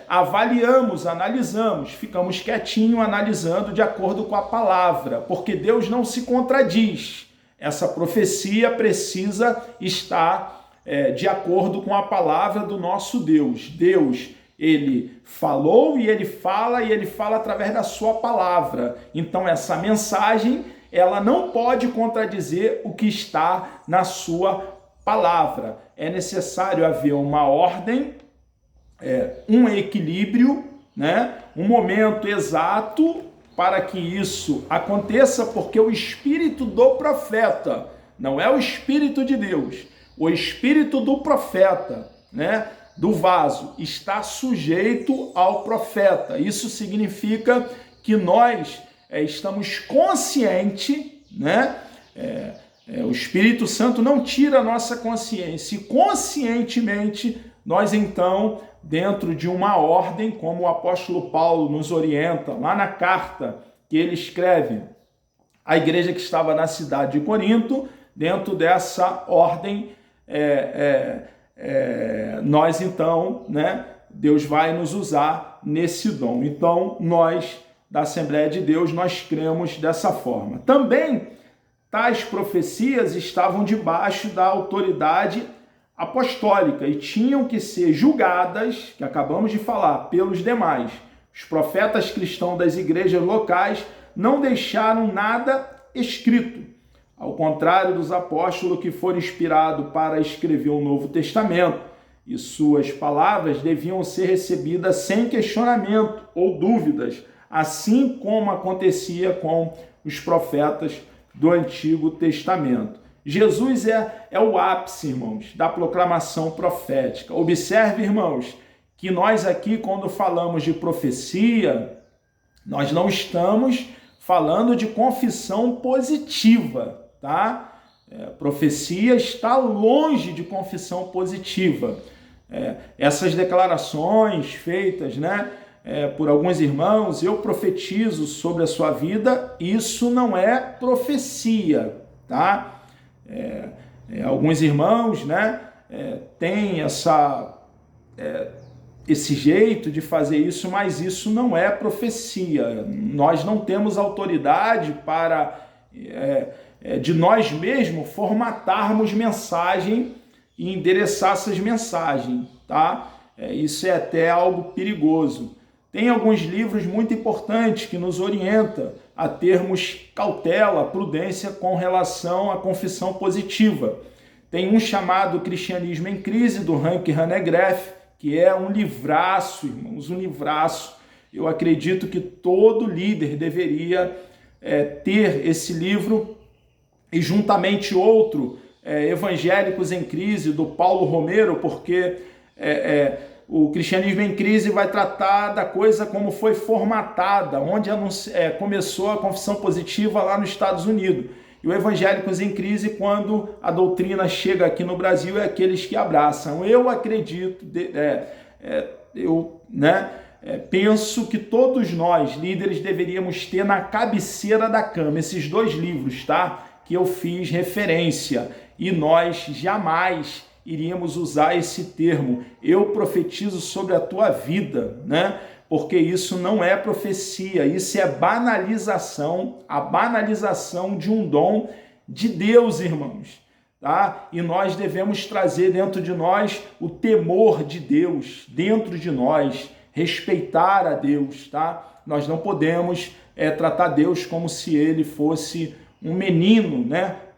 [SPEAKER 1] avaliamos, analisamos, ficamos quietinhos analisando de acordo com a palavra, porque Deus não se contradiz. Essa profecia precisa estar de acordo com a palavra do nosso Deus. Deus, ele falou e ele fala através da sua palavra. Então essa mensagem, ela não pode contradizer o que está na sua palavra. É necessário haver uma ordem, um equilíbrio, né? Um momento exato para que isso aconteça, porque o espírito do profeta não é o espírito de Deus. O espírito do profeta, né, do vaso, está sujeito ao profeta. Isso significa que nós estamos conscientes, né? O Espírito Santo não tira a nossa consciência, e conscientemente nós então, dentro de uma ordem, como o apóstolo Paulo nos orienta, lá na carta que ele escreve à igreja que estava na cidade de Corinto, dentro dessa ordem, nós então, né, Deus vai nos usar nesse dom. Então, nós, da Assembleia de Deus, nós cremos dessa forma. Também, tais profecias estavam debaixo da autoridade apostólica e tinham que ser julgadas, que acabamos de falar, pelos demais. Os profetas cristãos das igrejas locais não deixaram nada escrito, ao contrário dos apóstolos que foram inspirados para escrever o Novo Testamento. e suas palavras deviam ser recebidas sem questionamento ou dúvidas, assim como acontecia com os profetas do Antigo Testamento. Jesus é o ápice, irmãos, da proclamação profética. Observe, irmãos, que nós aqui, quando falamos de profecia, nós não estamos falando de confissão positiva, tá? Profecia está longe de confissão positiva. Essas declarações feitas, por alguns irmãos, eu profetizo sobre a sua vida, isso não é profecia, tá? Alguns irmãos, têm esse jeito de fazer isso, mas isso não é profecia. Nós não temos autoridade para, de nós mesmos, formatarmos mensagem e endereçar essas mensagens, tá? Isso é até algo perigoso. Tem alguns livros muito importantes que nos orientam a termos cautela, prudência com relação à confissão positiva. Tem um chamado Cristianismo em Crise, do Hank Hanegraaff, que é um livraço, irmãos, um livraço. Eu acredito que todo líder deveria ter esse livro, e juntamente outro, Evangélicos em Crise, do Paulo Romero, porque o Cristianismo em Crise vai tratar da coisa como foi formatada, onde começou a confissão positiva lá nos Estados Unidos. E o Evangélicos em Crise, quando a doutrina chega aqui no Brasil, é aqueles que abraçam. Eu acredito, penso que todos nós, líderes, deveríamos ter na cabeceira da cama esses dois livros, tá? Que eu fiz referência. E nós jamais iríamos usar esse termo, eu profetizo sobre a tua vida, porque isso não é profecia, isso é banalização, a banalização de um dom de Deus, irmãos, tá? E nós devemos trazer dentro de nós o temor de Deus, dentro de nós, respeitar a Deus, tá? Nós não podemos tratar Deus como se ele fosse um menino,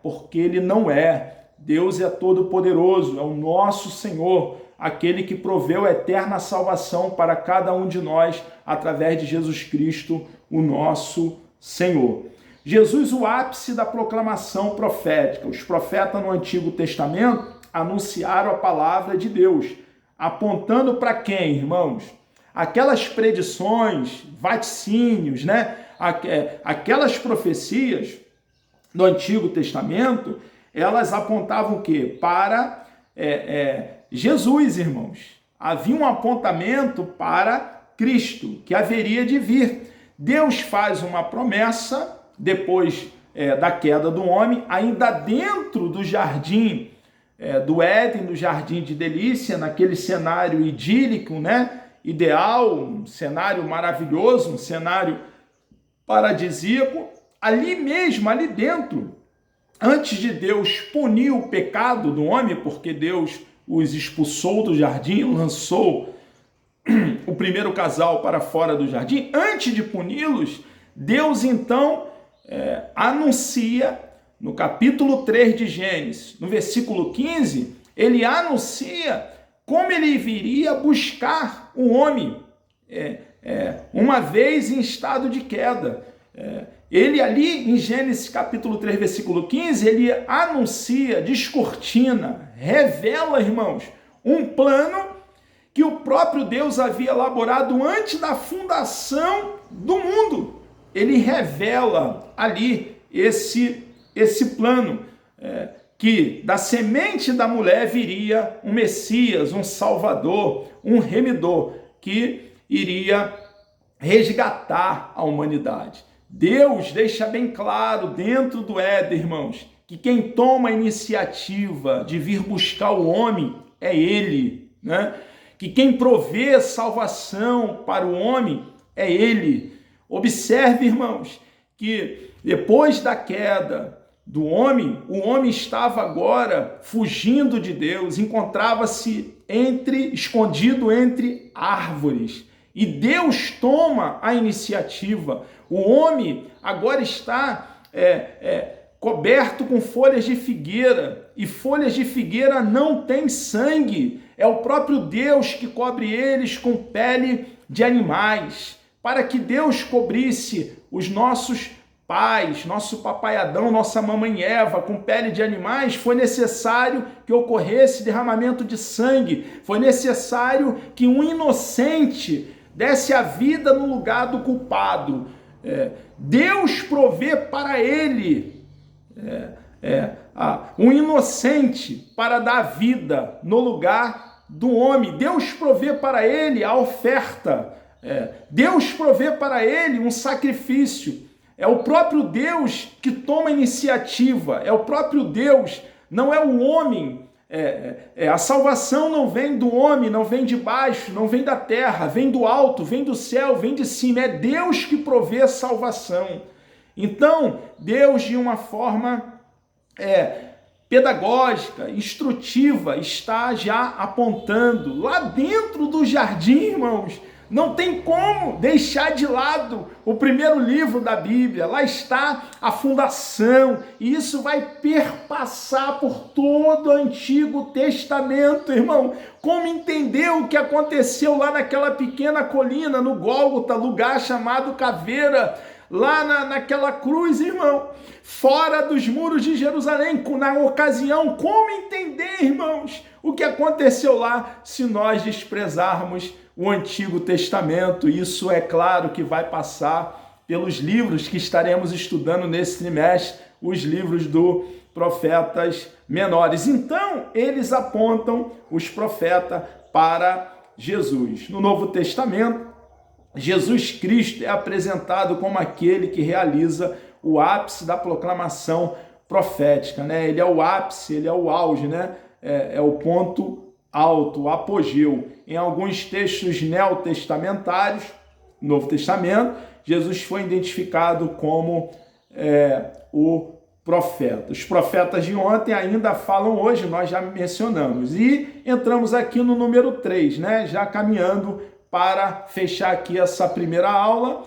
[SPEAKER 1] porque ele não é. Deus é todo-poderoso, é o nosso Senhor, aquele que proveu a eterna salvação para cada um de nós através de Jesus Cristo, o nosso Senhor. Jesus, o ápice da proclamação profética. Os profetas no Antigo Testamento anunciaram a palavra de Deus, apontando para quem, irmãos? Aquelas predições, vaticínios, aquelas profecias do Antigo Testamento, elas apontavam o quê? Para Jesus, irmãos. Havia um apontamento para Cristo, que haveria de vir. Deus faz uma promessa, depois da queda do homem, ainda dentro do jardim do Éden, do jardim de delícia, naquele cenário idílico, ideal, um cenário maravilhoso, um cenário paradisíaco. Ali mesmo, ali dentro, antes de Deus punir o pecado do homem, porque Deus os expulsou do jardim, lançou o primeiro casal para fora do jardim, antes de puni-los, Deus então anuncia, no capítulo 3 de Gênesis, no versículo 15, ele anuncia como ele viria buscar o homem, uma vez em estado de queda. Ele ali, em Gênesis capítulo 3, versículo 15, ele anuncia, descortina, revela, irmãos, um plano que o próprio Deus havia elaborado antes da fundação do mundo. Ele revela ali esse plano, que da semente da mulher viria um Messias, um Salvador, um remidor, que iria resgatar a humanidade. Deus deixa bem claro dentro do Éden, irmãos, que quem toma a iniciativa de vir buscar o homem é Ele, Que quem provê salvação para o homem é Ele. Observe, irmãos, que depois da queda do homem, o homem estava agora fugindo de Deus, encontrava-se escondido entre árvores. E Deus toma a iniciativa. O homem agora está coberto com folhas de figueira, e folhas de figueira não têm sangue. É o próprio Deus que cobre eles com pele de animais, para que Deus cobrisse os nossos pais, nosso papai Adão, nossa mamãe Eva, com pele de animais. Foi necessário que ocorresse derramamento de sangue, foi necessário que um inocente desse a vida no lugar do culpado. Deus provê para ele um inocente para dar vida no lugar do homem. Deus provê para ele a oferta. Deus provê para ele um sacrifício. É o próprio Deus que toma a iniciativa. É o próprio Deus, não é o homem. A salvação não vem do homem, não vem de baixo, não vem da terra, vem do alto, vem do céu, vem de cima. É Deus que provê a salvação. Então, Deus, de uma forma pedagógica, instrutiva, está já apontando lá dentro do jardim, irmãos. Não tem como deixar de lado o primeiro livro da Bíblia. Lá está a fundação, e isso vai perpassar por todo o Antigo Testamento, irmão. Como entender o que aconteceu lá naquela pequena colina, no Gólgota, lugar chamado Caveira, lá naquela cruz, irmão, fora dos muros de Jerusalém, na ocasião. Como entender, irmãos, o que aconteceu lá se nós desprezarmos o Antigo Testamento? Isso é claro que vai passar pelos livros que estaremos estudando nesse trimestre, os livros dos profetas menores. Então, eles apontam os profetas para Jesus. No Novo Testamento, Jesus Cristo é apresentado como aquele que realiza o ápice da proclamação profética, né? Ele é o ápice, ele é o auge, né? É o ponto alto, o apogeu. Em alguns textos neotestamentários, Novo Testamento, Jesus foi identificado como o profeta. Os profetas de ontem ainda falam hoje, nós já mencionamos. E entramos aqui no número 3, né? Já caminhando para fechar aqui essa primeira aula,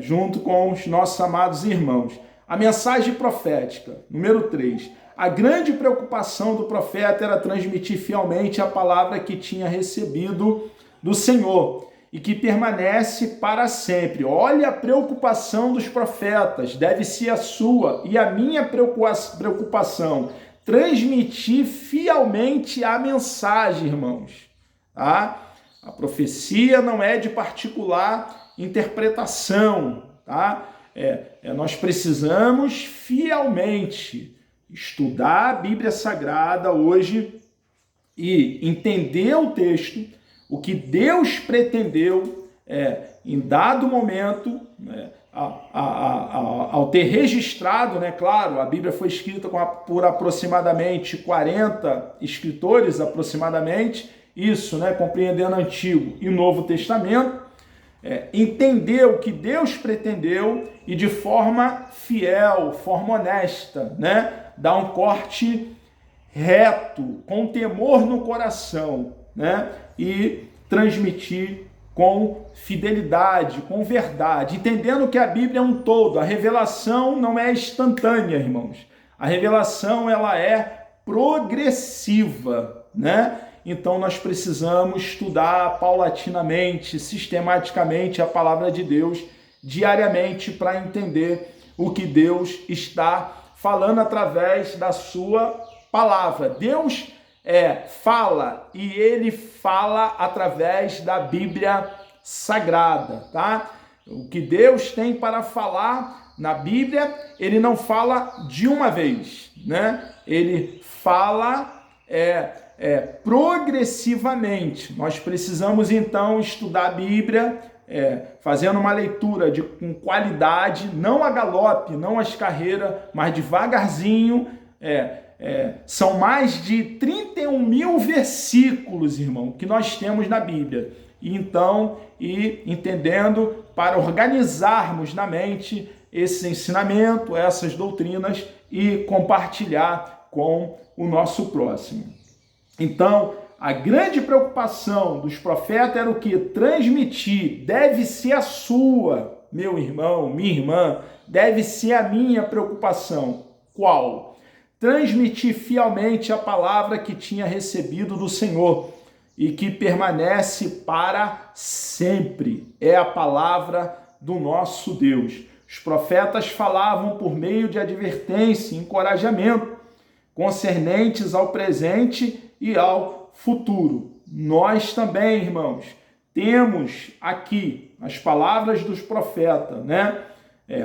[SPEAKER 1] junto com os nossos amados irmãos. A mensagem profética, número 3. A grande preocupação do profeta era transmitir fielmente a palavra que tinha recebido do Senhor e que permanece para sempre. Olha a preocupação dos profetas, deve ser a sua e a minha preocupação. Transmitir fielmente a mensagem, irmãos. Tá? A profecia não é de particular interpretação, tá? Nós precisamos fielmente estudar a Bíblia Sagrada hoje e entender o texto, o que Deus pretendeu em dado momento, ao ter registrado, né? Claro, a Bíblia foi escrita por aproximadamente 40 escritores, aproximadamente, isso, né? Compreendendo Antigo e Novo Testamento, entender o que Deus pretendeu e de forma fiel, forma honesta, né? Dar um corte reto, com temor no coração, né? E transmitir com fidelidade, com verdade, entendendo que a Bíblia é um todo. A revelação não é instantânea, irmãos. A revelação, ela é progressiva, né? Então nós precisamos estudar paulatinamente, sistematicamente a palavra de Deus diariamente para entender o que Deus está falando através da sua palavra. Deus fala e ele fala através da Bíblia Sagrada, tá? O que Deus tem para falar na Bíblia, ele não fala de uma vez, né? Ele fala progressivamente. Nós precisamos então estudar a Bíblia, fazendo uma leitura com qualidade, não a galope, não às carreiras, mas devagarzinho. São mais de 31 mil versículos, irmão, que nós temos na Bíblia. E então, entendendo, para organizarmos na mente esse ensinamento, essas doutrinas e compartilhar com o nosso próximo. Então, a grande preocupação dos profetas era o que? Transmitir. Deve ser a sua, meu irmão, minha irmã, deve ser a minha preocupação. Qual? Transmitir fielmente a palavra que tinha recebido do Senhor e que permanece para sempre. É a palavra do nosso Deus. Os profetas falavam por meio de advertência e encorajamento, concernentes ao presente e ao futuro. Nós também, irmãos, temos aqui as palavras dos profetas, né?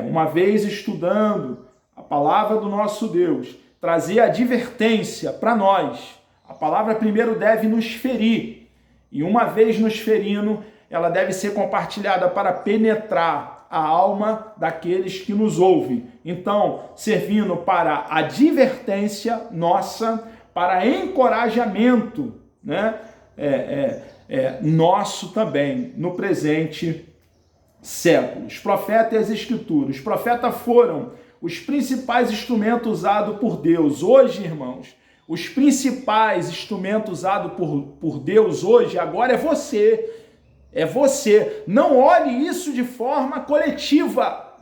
[SPEAKER 1] Uma vez estudando a palavra do nosso Deus, trazer advertência para nós. A palavra primeiro deve nos ferir, e uma vez nos ferindo, ela deve ser compartilhada para penetrar a alma daqueles que nos ouvem. Então, servindo para advertência nossa, para encorajamento, né? Nosso também, no presente século. Os profetas e as escrituras. Os profetas foram os principais instrumentos usados por Deus. Hoje, irmãos, os principais instrumentos usados por Deus hoje, agora é você. É você. Não olhe isso de forma coletiva.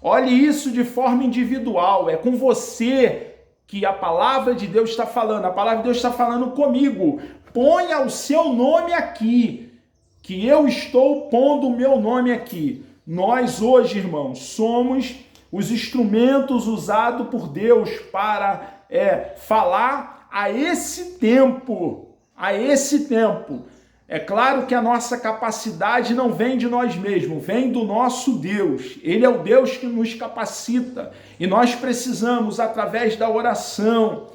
[SPEAKER 1] Olhe isso de forma individual. É com você que a palavra de Deus está falando. A palavra de Deus está falando comigo. Ponha o seu nome aqui, que eu estou pondo o meu nome aqui. Nós hoje, irmãos, somos os instrumentos usados por Deus para falar a esse tempo. É claro que a nossa capacidade não vem de nós mesmos, vem do nosso Deus. Ele é o Deus que nos capacita. E nós precisamos, através da oração,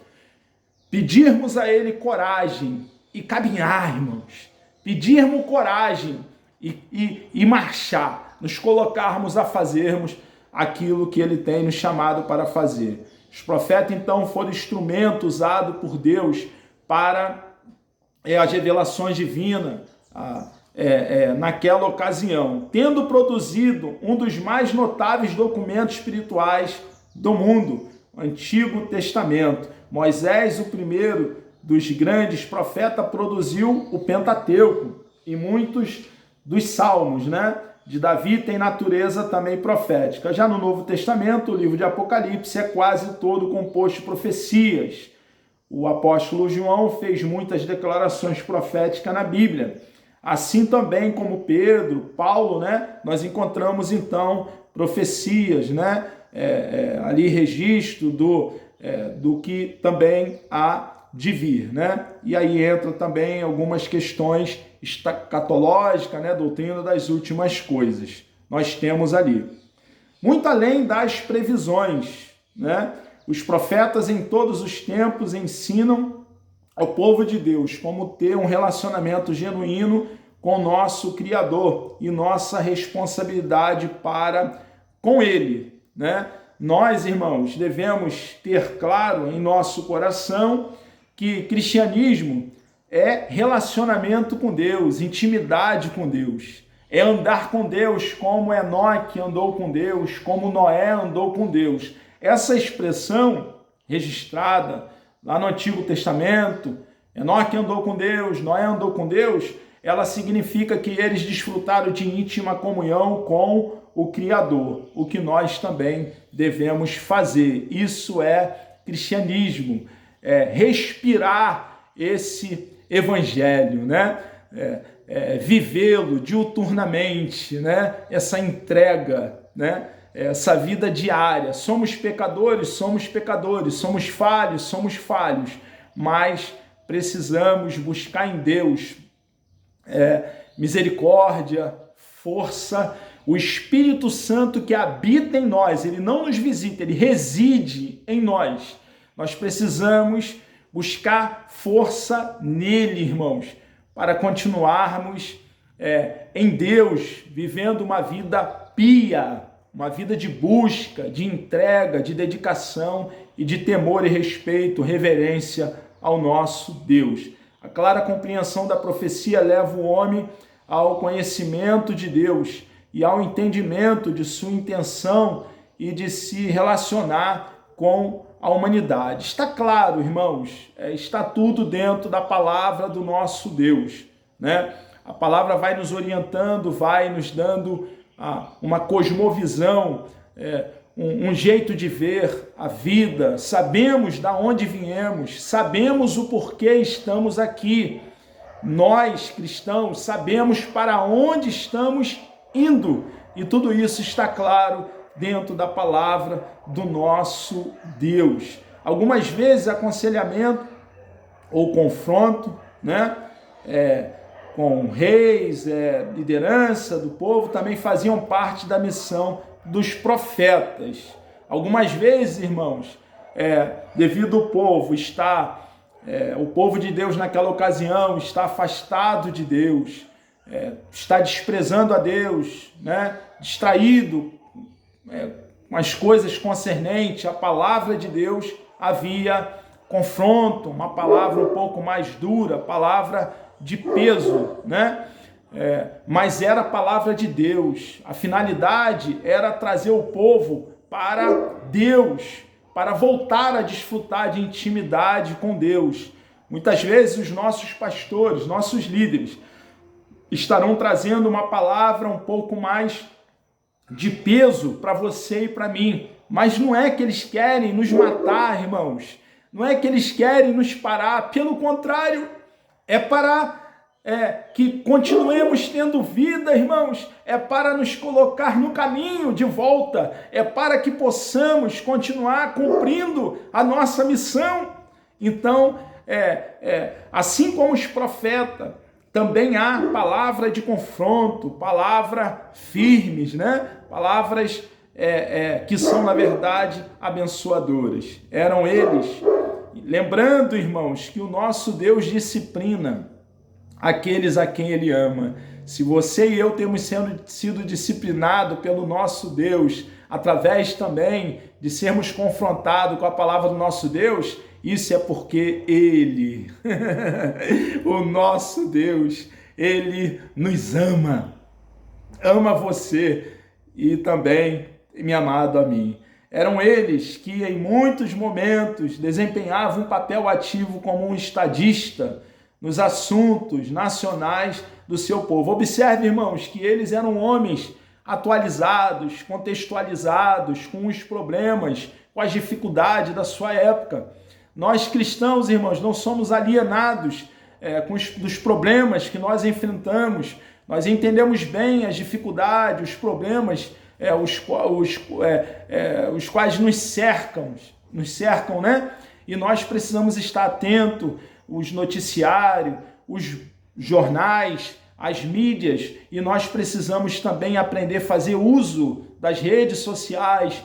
[SPEAKER 1] pedirmos a Ele coragem e caminhar, irmãos. Pedirmos coragem e marchar, nos colocarmos a fazermos aquilo que Ele tem nos chamado para fazer. Os profetas, então, foram instrumentos usados por Deus para as revelações divinas naquela ocasião, tendo produzido um dos mais notáveis documentos espirituais do mundo, o Antigo Testamento. Moisés, o primeiro dos grandes profetas, produziu o Pentateuco e muitos dos salmos, né? De Davi tem natureza também profética. Já no Novo Testamento, o livro de Apocalipse é quase todo composto de profecias. O apóstolo João fez muitas declarações proféticas na Bíblia. Assim também como Pedro, Paulo, né? Nós encontramos então profecias, né? Ali registro do que também há de vir, né? E aí entra também algumas questões escatológicas, né? Doutrina das últimas coisas. Nós temos ali. Muito além das previsões, né? Os profetas em todos os tempos ensinam ao povo de Deus como ter um relacionamento genuíno com o nosso Criador e nossa responsabilidade para com Ele, né? Nós, irmãos, devemos ter claro em nosso coração que cristianismo é relacionamento com Deus, intimidade com Deus. É andar com Deus como Enoque andou com Deus, como Noé andou com Deus. Essa expressão registrada lá no Antigo Testamento, Enoque andou com Deus, Noé andou com Deus, ela significa que eles desfrutaram de íntima comunhão com o Criador, o que nós também devemos fazer. Isso é cristianismo, respirar esse evangelho, né? Vivê-lo diuturnamente, né? Essa entrega, né? Essa vida diária. Somos pecadores, somos falhos, mas precisamos buscar em Deus misericórdia, força, o Espírito Santo que habita em nós. Ele não nos visita, ele reside em nós. Nós precisamos buscar força nele, irmãos, para continuarmos em Deus, vivendo uma vida pia, uma vida de busca, de entrega, de dedicação e de temor e respeito, reverência ao nosso Deus. A clara compreensão da profecia leva o homem ao conhecimento de Deus e ao entendimento de sua intenção e de se relacionar com a humanidade. Está claro, irmãos, está tudo dentro da palavra do nosso Deus, né? A palavra vai nos orientando, vai nos dando uma cosmovisão, um jeito de ver a vida, sabemos de onde viemos, sabemos o porquê estamos aqui. Nós, cristãos, sabemos para onde estamos indo, e tudo isso está claro dentro da palavra do nosso Deus. Algumas vezes aconselhamento ou confronto, né, com reis, liderança do povo, também faziam parte da missão dos profetas. Algumas vezes, irmãos, devido ao povo estar, o povo de Deus naquela ocasião está afastado de Deus, está desprezando a Deus, né, distraído com as coisas concernentes à palavra de Deus, havia confronto, uma palavra um pouco mais dura, palavra de peso, né? Mas era a palavra de Deus. A finalidade era trazer o povo para Deus, para voltar a desfrutar de intimidade com Deus. Muitas vezes os nossos pastores, nossos líderes, estarão trazendo uma palavra um pouco mais de peso para você e para mim. Mas não é que eles querem nos matar, irmãos. Não é que eles querem nos parar. Pelo contrário, é para que continuemos tendo vida, irmãos. É para nos colocar no caminho de volta. É para que possamos continuar cumprindo a nossa missão. Então, assim como os profetas, também há palavra de confronto, palavras firmes, né? Palavras que são, na verdade, abençoadoras. Eram eles. Lembrando, irmãos, que o nosso Deus disciplina aqueles a quem Ele ama. Se você e eu temos sido disciplinados pelo nosso Deus, através também de sermos confrontados com a palavra do nosso Deus, isso é porque Ele, o nosso Deus, Ele nos ama. Ama você e também, me amado a mim. Eram eles que em muitos momentos desempenhavam um papel ativo como um estadista nos assuntos nacionais do seu povo. Observe, irmãos, que eles eram homens atualizados, contextualizados com os problemas, com as dificuldades da sua época. Nós cristãos, irmãos, não somos alienados dos problemas que nós enfrentamos. Nós entendemos bem as dificuldades, os problemas os quais nos cercam, né? E nós precisamos estar atentos, os noticiários, os jornais, as mídias, e nós precisamos também aprender a fazer uso das redes sociais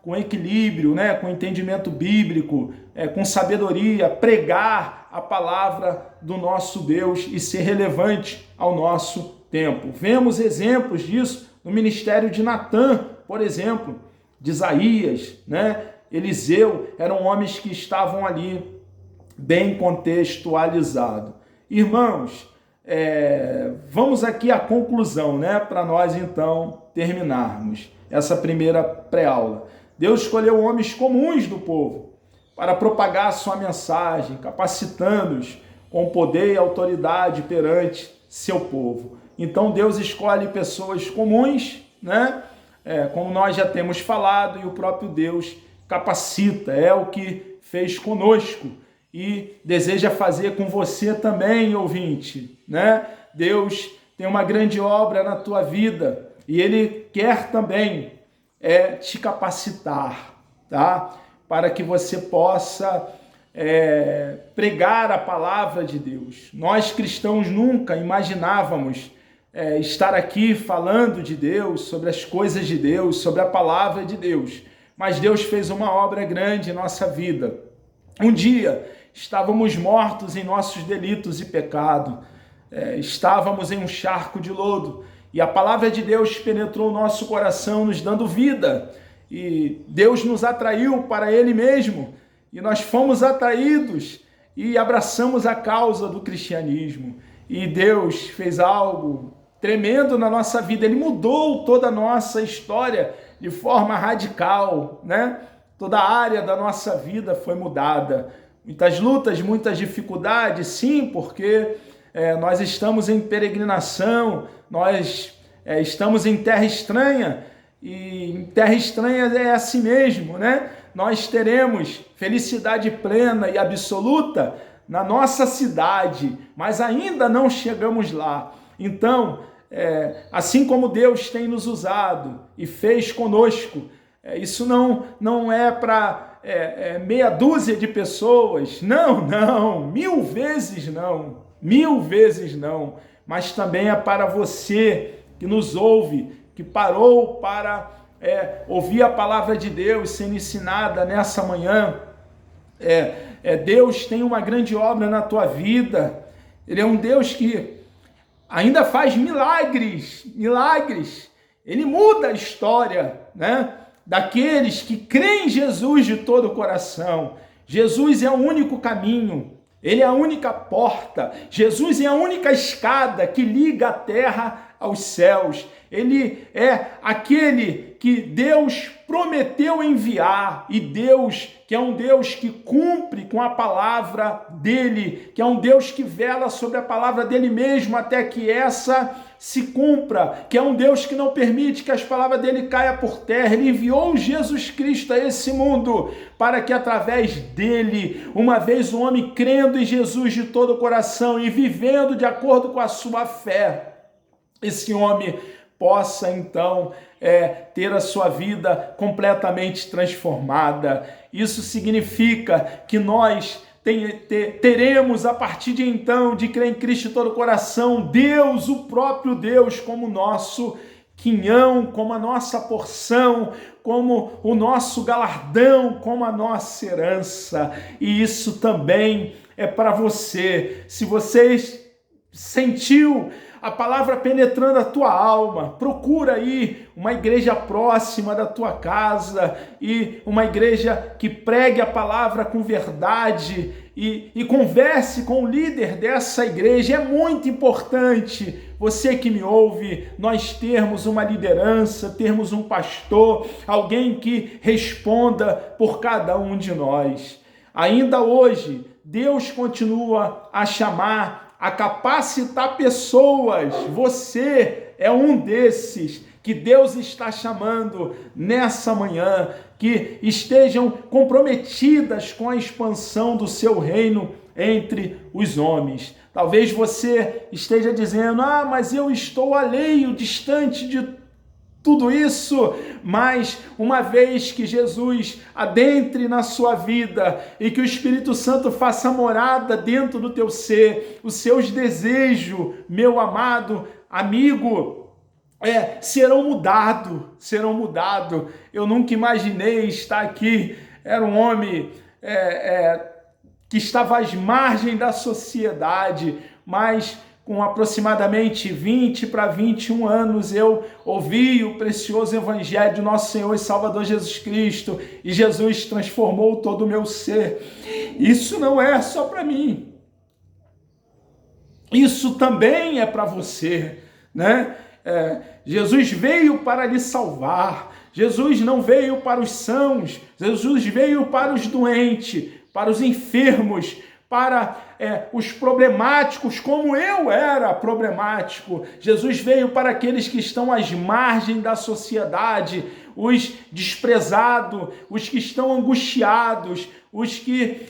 [SPEAKER 1] com equilíbrio, né? Com entendimento bíblico, com sabedoria, pregar a palavra do nosso Deus e ser relevante ao nosso tempo. Vemos exemplos disso no ministério de Natã, por exemplo, de Isaías, né? Eliseu, eram homens que estavam ali bem contextualizados. Irmãos, vamos aqui à conclusão, né? Para nós então terminarmos essa primeira pré-aula. Deus escolheu homens comuns do povo para propagar a sua mensagem, capacitando-os com poder e autoridade perante seu povo. Então Deus escolhe pessoas comuns, né? Como nós já temos falado, e o próprio Deus capacita, é o que fez conosco e deseja fazer com você também, ouvinte, né? Deus tem uma grande obra na tua vida e Ele quer também te capacitar, tá? Para que você possa pregar a palavra de Deus. Nós cristãos nunca imaginávamos estar aqui falando de Deus, sobre as coisas de Deus, sobre a palavra de Deus. Mas Deus fez uma obra grande em nossa vida. Um dia estávamos mortos em nossos delitos e pecado, estávamos em um charco de lodo, e a palavra de Deus penetrou o nosso coração, nos dando vida, e Deus nos atraiu para Ele mesmo, e nós fomos atraídos e abraçamos a causa do cristianismo, e Deus fez algo tremendo na nossa vida. Ele mudou toda a nossa história de forma radical, né? Toda a área da nossa vida foi mudada. Muitas lutas, muitas dificuldades, sim, porque nós estamos em peregrinação, nós estamos em terra estranha E em terra estranha é assim mesmo, né? Nós teremos felicidade plena e absoluta na nossa cidade, mas ainda não chegamos lá. Então, assim como Deus tem nos usado e fez conosco, isso não é para meia dúzia de pessoas, não, 1000 vezes não, mas também é para você que nos ouve, que parou para ouvir a palavra de Deus sendo ensinada nessa manhã. Deus tem uma grande obra na tua vida. Ele é um Deus que ainda faz milagres. Ele muda a história, né, daqueles que creem em Jesus de todo o coração. Jesus é o único caminho, ele é a única porta, Jesus é a única escada que liga a terra aos céus. Ele é aquele que Deus prometeu enviar, e Deus, que é um Deus que cumpre com a palavra dele, que é um Deus que vela sobre a palavra dele mesmo até que essa se cumpra, que é um Deus que não permite que as palavras dele caia por terra. Ele enviou Jesus Cristo a esse mundo para que através dele, uma vez o homem crendo em Jesus de todo o coração e vivendo de acordo com a sua fé, esse homem possa então ter a sua vida completamente transformada. Isso significa que nós teremos, a partir de então, de crer em Cristo de todo o coração, Deus, o próprio Deus, como nosso quinhão, como a nossa porção, como o nosso galardão, como a nossa herança. E isso também é para você. Se você sentiu a palavra penetrando a tua alma, procura aí uma igreja próxima da tua casa e uma igreja que pregue a palavra com verdade e converse com o líder dessa igreja. É muito importante, você que me ouve, nós termos uma liderança, termos um pastor, alguém que responda por cada um de nós. Ainda hoje, Deus continua a chamar, a capacitar pessoas. Você é um desses que Deus está chamando nessa manhã, que estejam comprometidas com a expansão do seu reino entre os homens. Talvez você esteja dizendo: mas eu estou alheio, distante de tudo isso, mas uma vez que Jesus adentre na sua vida e que o Espírito Santo faça morada dentro do teu ser, os seus desejos, meu amado amigo, serão mudados. Eu nunca imaginei estar aqui. Era um homem que estava às margens da sociedade, mas com aproximadamente 20 para 21 anos, eu ouvi o precioso Evangelho de nosso Senhor e Salvador Jesus Cristo, e Jesus transformou todo o meu ser. Isso não é só para mim, isso também é para você, né? Jesus veio para lhe salvar. Jesus não veio para os sãos, Jesus veio para os doentes, para os enfermos, para os problemáticos, como eu era problemático. Jesus veio para aqueles que estão às margens da sociedade, os desprezados, os que estão angustiados, os que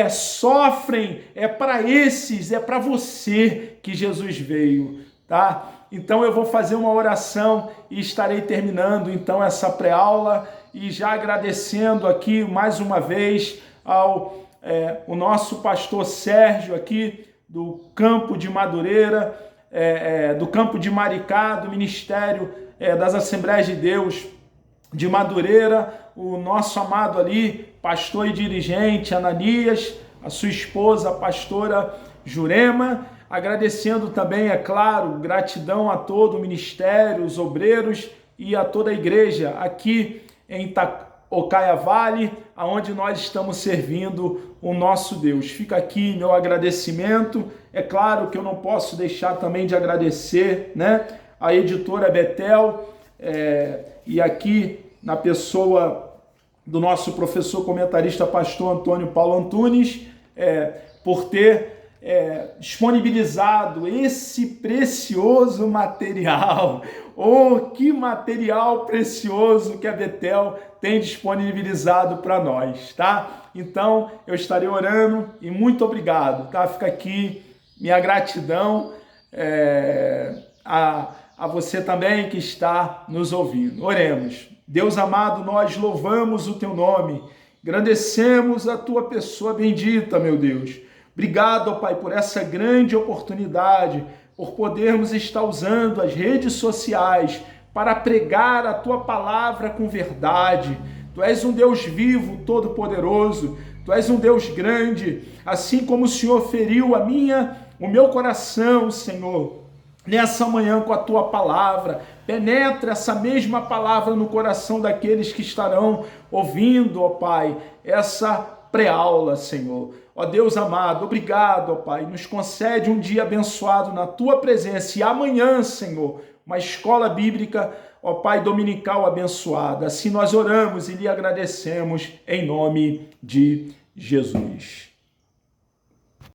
[SPEAKER 1] sofrem. É para esses, é para você que Jesus veio, tá? Então eu vou fazer uma oração e estarei terminando então essa pré-aula, e já agradecendo aqui mais uma vez ao o nosso pastor Sérgio aqui do Campo de Madureira, do Campo de Maricá, do Ministério das Assembleias de Deus de Madureira, o nosso amado ali, pastor e dirigente Ananias, a sua esposa, a pastora Jurema, agradecendo também, é claro, gratidão a todo o ministério, os obreiros e a toda a igreja aqui em Ocaia Vale, aonde nós estamos servindo o nosso Deus. Fica aqui meu agradecimento. É claro que eu não posso deixar também de agradecer, né, a editora Betel, e aqui na pessoa do nosso professor comentarista pastor Antônio Paulo Antunes, por ter disponibilizado esse precioso material. Oh, que material precioso que a Betel tem disponibilizado para nós, tá? Então, eu estarei orando e muito obrigado, tá? Fica aqui minha gratidão a você também que está nos ouvindo. Oremos. Deus amado, nós louvamos o teu nome, engrandecemos a tua pessoa bendita, meu Deus. Obrigado, ó Pai, por essa grande oportunidade, por podermos estar usando as redes sociais para pregar a tua palavra com verdade. Tu és um Deus vivo, todo-poderoso, tu és um Deus grande, assim como o Senhor feriu o meu coração, Senhor, nessa manhã com a tua palavra. Penetra essa mesma palavra no coração daqueles que estarão ouvindo, ó Pai, essa pré-aula, Senhor. Ó Deus amado, obrigado, ó Pai, nos concede um dia abençoado na tua presença e amanhã, Senhor, uma escola bíblica, ó Pai, dominical abençoada. Assim nós oramos e lhe agradecemos em nome de Jesus.